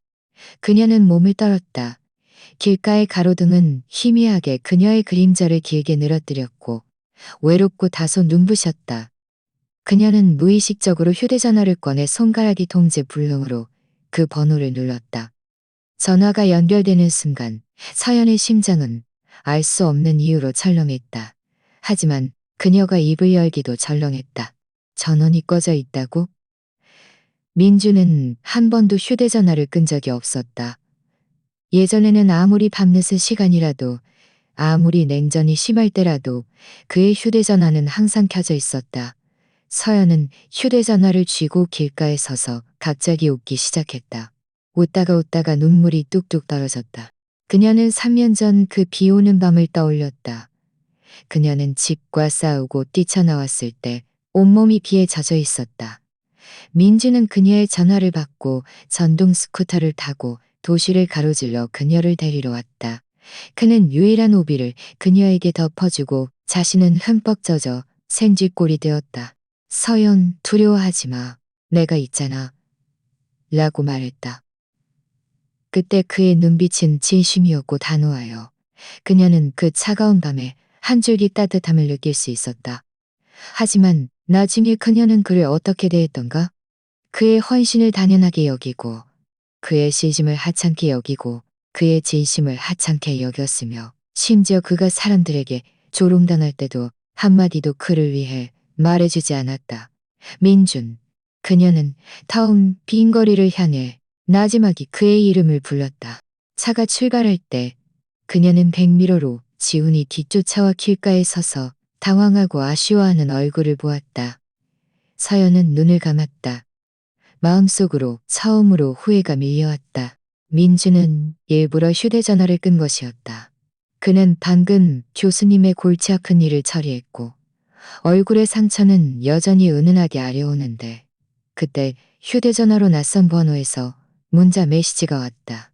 그녀는 몸을 떨었다. 길가의 가로등은 희미하게 그녀의 그림자를 길게 늘어뜨렸고 외롭고 다소 눈부셨다. 그녀는 무의식적으로 휴대전화를 꺼내 손가락이 통제 불능으로 그 번호를 눌렀다. 전화가 연결되는 순간 서연의 심장은 알 수 없는 이유로 철렁했다. 하지만 그녀가 입을 열기도 절렁했다. 전원이 꺼져 있다고? 민주는 한 번도 휴대전화를 끈 적이 없었다. 예전에는 아무리 밤늦은 시간이라도 아무리 냉전이 심할 때라도 그의 휴대전화는 항상 켜져 있었다. 서연은 휴대전화를 쥐고 길가에 서서 갑자기 웃기 시작했다. 웃다가 눈물이 뚝뚝 떨어졌다. 그녀는 3년 전 그 비 오는 밤을 떠올렸다. 그녀는 집과 싸우고 뛰쳐나왔을 때 온몸이 비에 젖어 있었다. 민주는 그녀의 전화를 받고 전동 스쿠터를 타고 도시를 가로질러 그녀를 데리러 왔다. 그는 유일한 우비를 그녀에게 덮어주고 자신은 흠뻑 젖어 생쥐꼴이 되었다. 서연, 두려워하지 마. 내가 있잖아. 라고 말했다. 그때 그의 눈빛은 진심이었고 단호하여 그녀는 그 차가운 밤에 한 줄기 따뜻함을 느낄 수 있었다. 하지만 나중에 그녀는 그를 어떻게 대했던가? 그의 헌신을 당연하게 여기고 그의 시심을 하찮게 여기고 그의 진심을 하찮게 여겼으며 심지어 그가 사람들에게 조롱당할 때도 한마디도 그를 위해 말해주지 않았다. 민준. 그녀는 타운 빈 거리를 향해 나지막이 그의 이름을 불렀다. 차가 출발할 때 그녀는 백미러로 지훈이 뒤쫓아와 길가에 서서 당황하고 아쉬워하는 얼굴을 보았다. 서연은 눈을 감았다. 마음속으로 처음으로 후회가 밀려왔다. 민주는 일부러 휴대전화를 끈 것이었다. 그는 방금 교수님의 골치 아픈 일을 처리했고 얼굴의 상처는 여전히 은은하게 아려오는데 그때 휴대전화로 낯선 번호에서 문자 메시지가 왔다.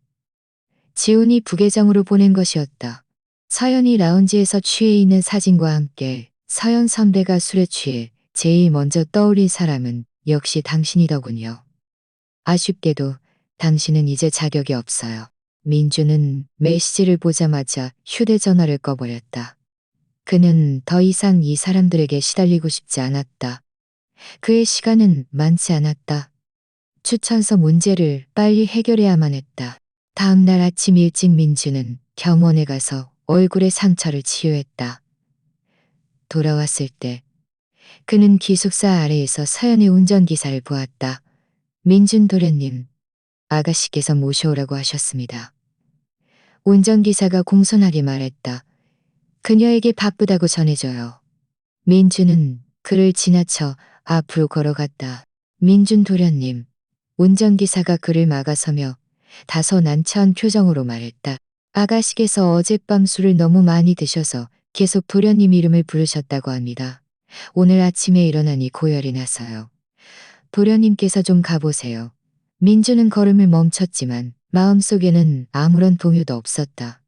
지훈이 부계정으로 보낸 것이었다. 서연이 라운지에서 취해 있는 사진과 함께 서연 선배가 술에 취해 제일 먼저 떠올린 사람은 역시 당신이더군요. 아쉽게도 당신은 이제 자격이 없어요. 민주는 메시지를 보자마자 휴대전화를 꺼버렸다. 그는 더 이상 이 사람들에게 시달리고 싶지 않았다. 그의 시간은 많지 않았다. 추천서 문제를 빨리 해결해야만 했다. 다음 날 아침 일찍 민주는 병원에 가서 얼굴의 상처를 치유했다. 돌아왔을 때 그는 기숙사 아래에서 서연의 운전기사를 보았다. 민준 도련님, 아가씨께서 모셔오라고 하셨습니다. 운전기사가 공손하게 말했다. 그녀에게 바쁘다고 전해줘요. 민주는 그를 지나쳐 앞으로 걸어갔다. 민준 도련님, 운전기사가 그를 막아서며 다소 난처한 표정으로 말했다. 아가씨께서 어젯밤 술을 너무 많이 드셔서 계속 도련님 이름을 부르셨다고 합니다. 오늘 아침에 일어나니 고열이 나서요. 도련님께서 좀 가보세요. 민주는 걸음을 멈췄지만 마음속에는 아무런 동요도 없었다.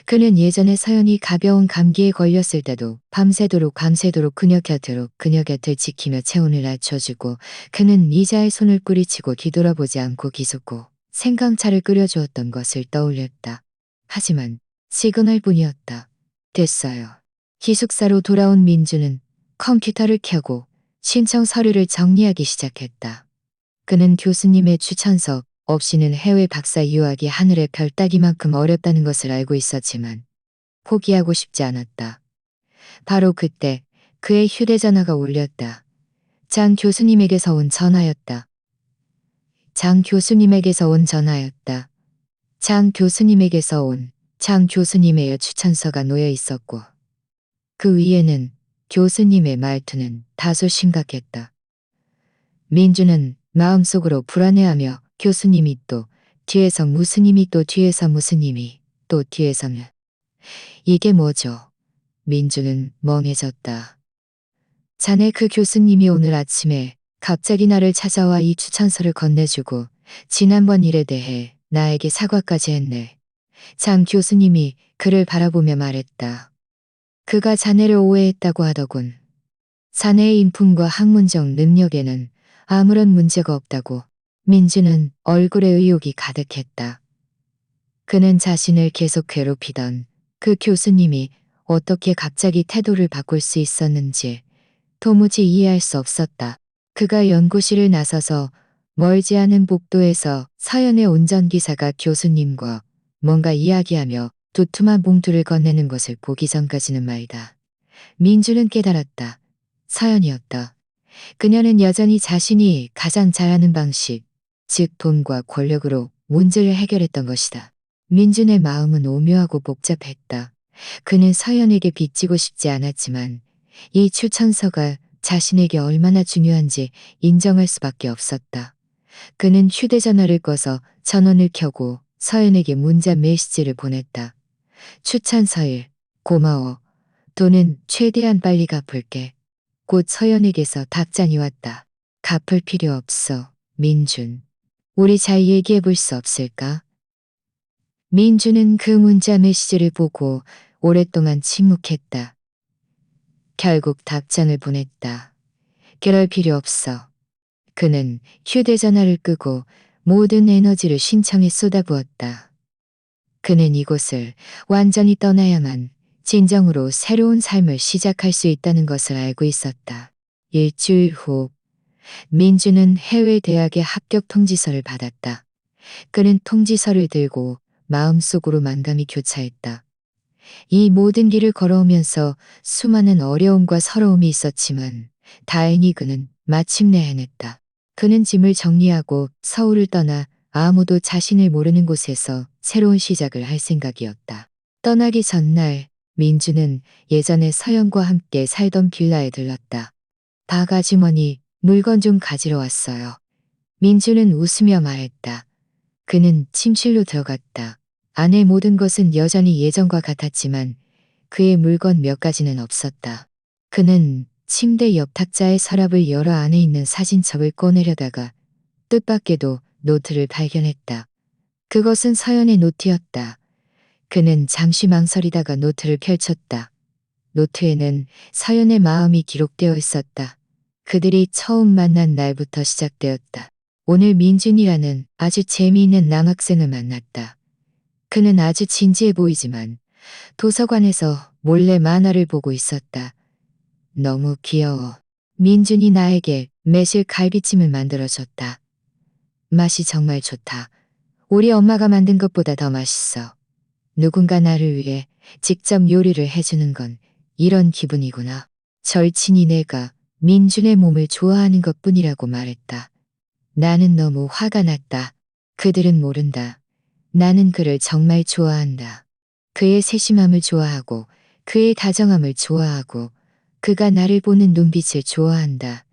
그는 예전에 서연이 가벼운 감기에 걸렸을 때도 밤새도록 그녀 곁을 지키며 체온을 낮춰주고 그는 의자에 손을 뿌리치고 뒤돌아보지 않고 기숙고 생강차를 끓여주었던 것을 떠올렸다. 하지만 시그널 뿐이었다. 됐어요. 기숙사로 돌아온 민주는 컴퓨터를 켜고 신청 서류를 정리하기 시작했다. 그는 교수님의 추천서 없이는 해외 박사 유학이 하늘의 별 따기만큼 어렵다는 것을 알고 있었지만 포기하고 싶지 않았다. 바로 그때 그의 휴대전화가 울렸다. 장 교수님에게서 온 전화였다. 장 교수님에게서 온 전화였다. 장 교수님의 추천서가 놓여 있었고 그 위에는 교수님의 말투는 다소 심각했다. 민주는 마음속으로 불안해하며 교수님이 또 뒤에서 무슨 힘이 또 뒤에서 무슨 힘이 또 뒤에서는 이게 뭐죠? 민주는 멍해졌다. 자네 그 교수님이 오늘 아침에 갑자기 나를 찾아와 이 추천서를 건네주고 지난번 일에 대해 나에게 사과까지 했네. 장 교수님이 그를 바라보며 말했다. 그가 자네를 오해했다고 하더군. 자네의 인품과 학문적 능력에는 아무런 문제가 없다고. 민주는 얼굴에 의욕이 가득했다. 그는 자신을 계속 괴롭히던 그 교수님이 어떻게 갑자기 태도를 바꿀 수 있었는지 도무지 이해할 수 없었다. 그가 연구실을 나서서 멀지 않은 복도에서 서연의 운전기사가 교수님과 뭔가 이야기하며 두툼한 봉투를 건네는 것을 보기 전까지는 말이다. 민주는 깨달았다. 서연이었다. 그녀는 여전히 자신이 가장 잘하는 방식, 즉 돈과 권력으로 문제를 해결했던 것이다. 민준의 마음은 오묘하고 복잡했다. 그는 서연에게 빚지고 싶지 않았지만 이 추천서가 자신에게 얼마나 중요한지 인정할 수밖에 없었다. 그는 휴대전화를 꺼서 전원을 켜고 서연에게 문자 메시지를 보냈다. 추천서일, 고마워. 돈은 최대한 빨리 갚을게. 곧 서연에게서 답장이 왔다. 갚을 필요 없어, 민준. 우리 잘 얘기해 볼 수 없을까? 민준은 그 문자 메시지를 보고 오랫동안 침묵했다. 결국 답장을 보냈다. 그럴 필요 없어. 그는 휴대전화를 끄고 모든 에너지를 신청에 쏟아부었다. 그는 이곳을 완전히 떠나야만 진정으로 새로운 삶을 시작할 수 있다는 것을 알고 있었다. 일주일 후 민주는 해외 대학의 합격 통지서를 받았다. 그는 통지서를 들고 마음속으로 만감이 교차했다. 이 모든 길을 걸어오면서 수많은 어려움과 서러움이 있었지만 다행히 그는 마침내 해냈다. 그는 짐을 정리하고 서울을 떠나 아무도 자신을 모르는 곳에서 새로운 시작을 할 생각이었다. 떠나기 전날 민주는 예전에 서연과 함께 살던 빌라에 들렀다. 박 아주머니, 물건 좀 가지러 왔어요. 민주는 웃으며 말했다. 그는 침실로 들어갔다. 안의 모든 것은 여전히 예전과 같았지만 그의 물건 몇 가지는 없었다. 그는 침대 옆 탁자의 서랍을 열어 안에 있는 사진첩을 꺼내려다가 뜻밖에도 노트를 발견했다. 그것은 서연의 노트였다. 그는 잠시 망설이다가 노트를 펼쳤다. 노트에는 서연의 마음이 기록되어 있었다. 그들이 처음 만난 날부터 시작되었다. 오늘 민준이라는 아주 재미있는 남학생을 만났다. 그는 아주 진지해 보이지만 도서관에서 몰래 만화를 보고 있었다. 너무 귀여워. 민준이 나에게 매실 갈비찜을 만들어줬다. 맛이 정말 좋다. 우리 엄마가 만든 것보다 더 맛있어. 누군가 나를 위해 직접 요리를 해주는 건 이런 기분이구나. 절친이 내가 민준의 몸을 좋아하는 것뿐이라고 말했다. 나는 너무 화가 났다. 그들은 모른다. 나는 그를 정말 좋아한다. 그의 세심함을 좋아하고 그의 다정함을 좋아하고 그가 나를 보는 눈빛을 좋아한다.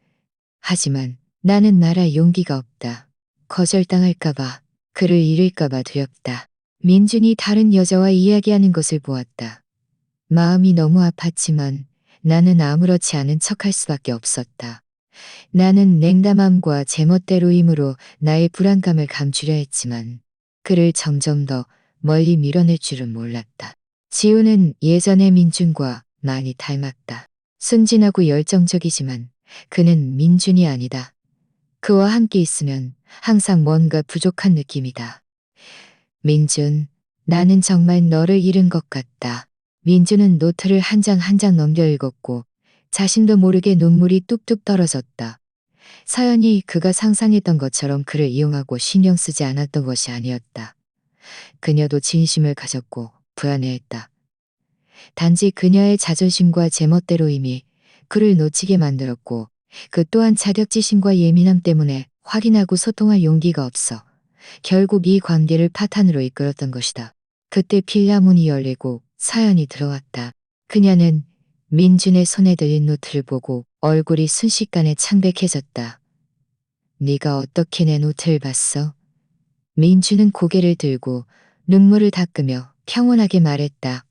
하지만 나는 말할 용기가 없다. 거절당할까봐, 그를 잃을까봐 두렵다. 민준이 다른 여자와 이야기하는 것을 보았다. 마음이 너무 아팠지만 나는 아무렇지 않은 척할 수밖에 없었다. 나는 냉담함과 제멋대로임으로 나의 불안감을 감추려 했지만 그를 점점 더 멀리 밀어낼 줄은 몰랐다. 지우는 예전의 민준과 많이 닮았다. 순진하고 열정적이지만 그는 민준이 아니다. 그와 함께 있으면 항상 뭔가 부족한 느낌이다. 민준, 나는 정말 너를 잃은 것 같다. 민준은 노트를 한 장 한 장 넘겨 읽었고 자신도 모르게 눈물이 뚝뚝 떨어졌다. 서연이 그가 상상했던 것처럼 그를 이용하고 신경 쓰지 않았던 것이 아니었다. 그녀도 진심을 가졌고 불안해했다. 단지 그녀의 자존심과 제멋대로임이 그를 놓치게 만들었고 그 또한 자격지심과 예민함 때문에 확인하고 소통할 용기가 없어 결국 이 관계를 파탄으로 이끌었던 것이다. 그때 필라 문이 열리고 서연이 들어왔다. 그녀는 민준의 손에 들린 노트를 보고 얼굴이 순식간에 창백해졌다. 네가 어떻게 내 노트를 봤어? 민준은 고개를 들고 눈물을 닦으며 평온하게 말했다.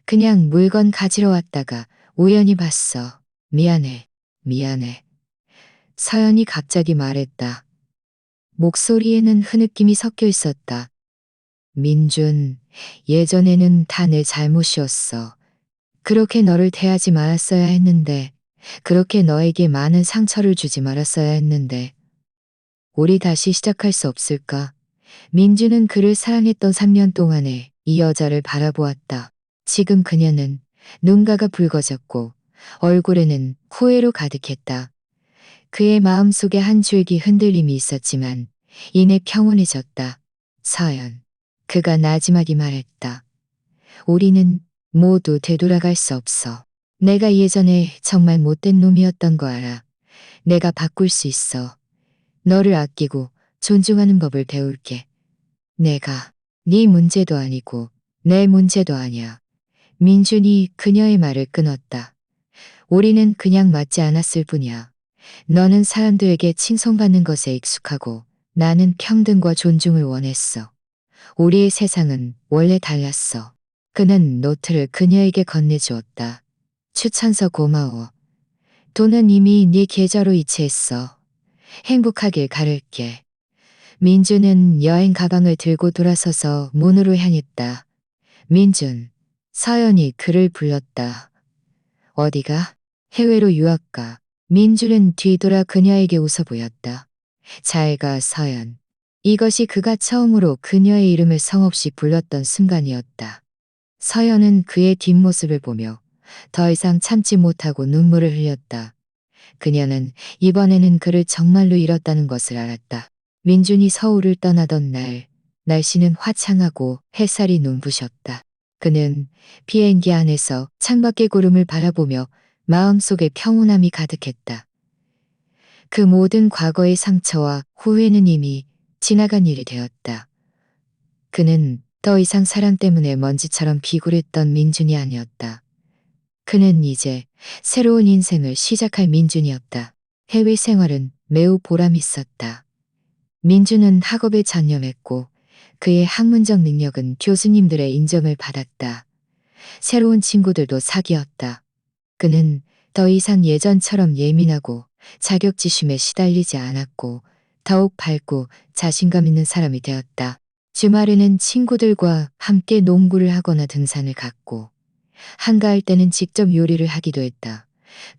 그냥 물건 가지러 왔다가 우연히 봤어. 미안해. 미안해. 서연이 갑자기 말했다. 목소리에는 흐느낌이 섞여 있었다. 민준, 예전에는 다 내 잘못이었어. 그렇게 너를 대하지 말았어야 했는데, 그렇게 너에게 많은 상처를 주지 말았어야 했는데, 우리 다시 시작할 수 없을까? 민주는 그를 사랑했던 3년 동안에 이 여자를 바라보았다. 지금 그녀는 눈가가 붉어졌고 얼굴에는 후회로 가득했다. 그의 마음속에 한 줄기 흔들림이 있었지만 이내 평온해졌다. 서연. 그가 나지막이 말했다. 우리는 모두 되돌아갈 수 없어. 내가 예전에 정말 못된 놈이었던 거 알아. 내가 바꿀 수 있어. 너를 아끼고 존중하는 법을 배울게. 내가 네 문제도 아니고 내 문제도 아니야. 민준이 그녀의 말을 끊었다. 우리는 그냥 맞지 않았을 뿐이야. 너는 사람들에게 칭송받는 것에 익숙하고 나는 평등과 존중을 원했어. 우리의 세상은 원래 달랐어. 그는 노트를 그녀에게 건네주었다. 추천서 고마워. 돈은 이미 네 계좌로 이체했어. 행복하길 가를게. 민준은 여행 가방을 들고 돌아서서 문으로 향했다. 민준, 서연이 그를 불렀다. 어디가? 해외로 유학가. 민준은 뒤돌아 그녀에게 웃어 보였다. 잘 가, 서연. 이것이 그가 처음으로 그녀의 이름을 성없이 불렀던 순간이었다. 서연은 그의 뒷모습을 보며 더 이상 참지 못하고 눈물을 흘렸다. 그녀는 이번에는 그를 정말로 잃었다는 것을 알았다. 민준이 서울을 떠나던 날, 날씨는 화창하고 햇살이 눈부셨다. 그는 비행기 안에서 창밖의 구름을 바라보며 마음속에 평온함이 가득했다. 그 모든 과거의 상처와 후회는 이미 지나간 일이 되었다. 그는 더 이상 사람 때문에 먼지처럼 비굴했던 민준이 아니었다. 그는 이제 새로운 인생을 시작할 민준이었다. 해외 생활은 매우 보람있었다. 민준은 학업에 전념했고 그의 학문적 능력은 교수님들의 인정을 받았다. 새로운 친구들도 사귀었다. 그는 더 이상 예전처럼 예민하고 자격지심에 시달리지 않았고 더욱 밝고 자신감 있는 사람이 되었다. 주말에는 친구들과 함께 농구를 하거나 등산을 갔고 한가할 때는 직접 요리를 하기도 했다.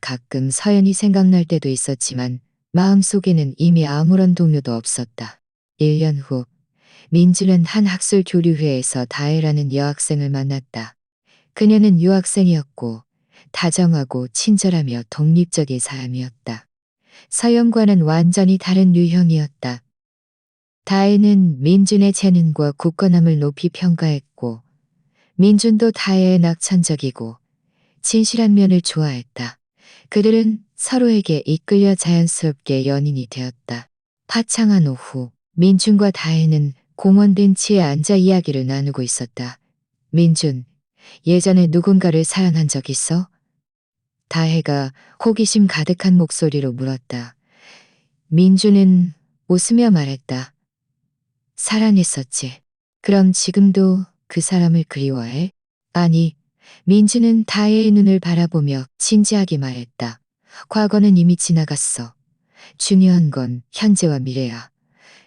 가끔 서연이 생각날 때도 있었지만 마음속에는 이미 아무런 동요도 없었다. 1년 후 민주는 한 학술 교류회에서 다혜라는 여학생을 만났다. 그녀는 유학생이었고 다정하고 친절하며 독립적인 사람이었다. 서연과는 완전히 다른 유형이었다. 다혜는 민준의 재능과 굳건함을 높이 평가했고 민준도 다혜의 낙천적이고 진실한 면을 좋아했다. 그들은 서로에게 이끌려 자연스럽게 연인이 되었다. 화창한 오후, 민준과 다혜는 공원 벤치에 앉아 이야기를 나누고 있었다. 민준, 예전에 누군가를 사랑한 적 있어? 다혜가 호기심 가득한 목소리로 물었다. 민준은 웃으며 말했다. 사랑했었지. 그럼 지금도 그 사람을 그리워해? 아니, 민주는 다혜의 눈을 바라보며 진지하게 말했다. 과거는 이미 지나갔어. 중요한 건 현재와 미래야.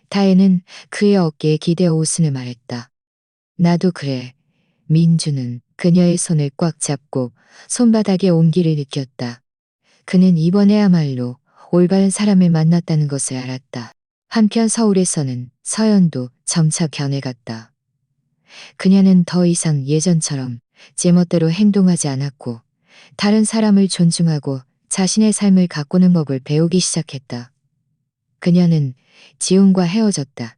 다혜는 그의 어깨에 기대어 웃으며 말했다. 나도 그래. 민주는 그녀의 손을 꽉 잡고 손바닥에 온기를 느꼈다. 그는 이번에야말로 올바른 사람을 만났다는 것을 알았다. 한편 서울에서는 서연도 점차 변해갔다. 그녀는 더 이상 예전처럼 제멋대로 행동하지 않았고 다른 사람을 존중하고 자신의 삶을 가꾸는 법을 배우기 시작했다. 그녀는 지훈과 헤어졌다.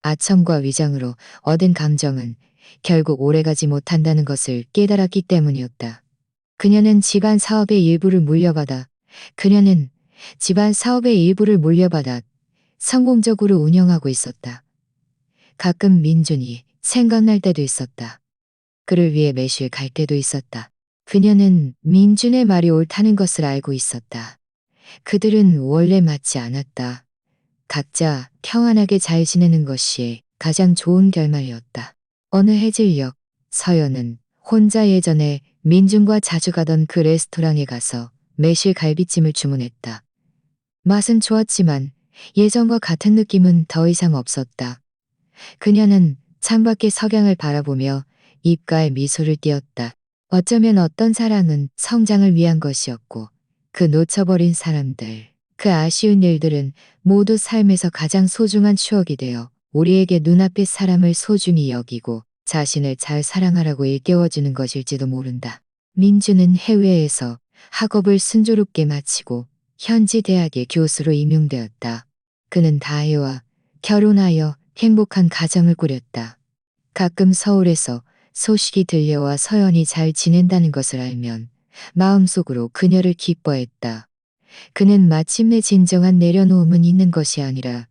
아첨과 위장으로 얻은 감정은 결국 오래가지 못한다는 것을 깨달았기 때문이었다. 그녀는 집안 사업의 일부를 물려받아 성공적으로 운영하고 있었다. 가끔 민준이 생각날 때도 있었다. 그를 위해 매실 갈 때도 있었다. 그녀는 민준의 말이 옳다는 것을 알고 있었다. 그들은 원래 맞지 않았다. 각자 평안하게 잘 지내는 것이 가장 좋은 결말이었다. 어느 해질녘 서연은 혼자 예전에 민준과 자주 가던 그 레스토랑에 가서 매실 갈비찜을 주문했다. 맛은 좋았지만 예전과 같은 느낌은 더 이상 없었다. 그녀는 창밖의 석양을 바라보며 입가에 미소를 띄었다. 어쩌면 어떤 사랑은 성장을 위한 것이었고 그 놓쳐버린 사람들, 그 아쉬운 일들은 모두 삶에서 가장 소중한 추억이 되어 우리에게 눈앞의 사람을 소중히 여기고 자신을 잘 사랑하라고 일깨워주는 것일지도 모른다. 민주는 해외에서 학업을 순조롭게 마치고 현지 대학의 교수로 임용되었다. 그는 다혜와 결혼하여 행복한 가정을 꾸렸다. 가끔 서울에서 소식이 들려와 서연이 잘 지낸다는 것을 알면 마음속으로 그녀를 기뻐했다. 그는 마침내 진정한 내려놓음은 있는 것이 아니라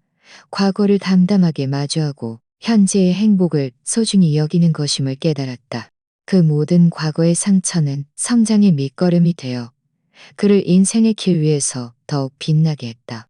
과거를 담담하게 마주하고 현재의 행복을 소중히 여기는 것임을 깨달았다. 그 모든 과거의 상처는 성장의 밑거름이 되어 그를 인생의 길 위에서 더욱 빛나게 했다.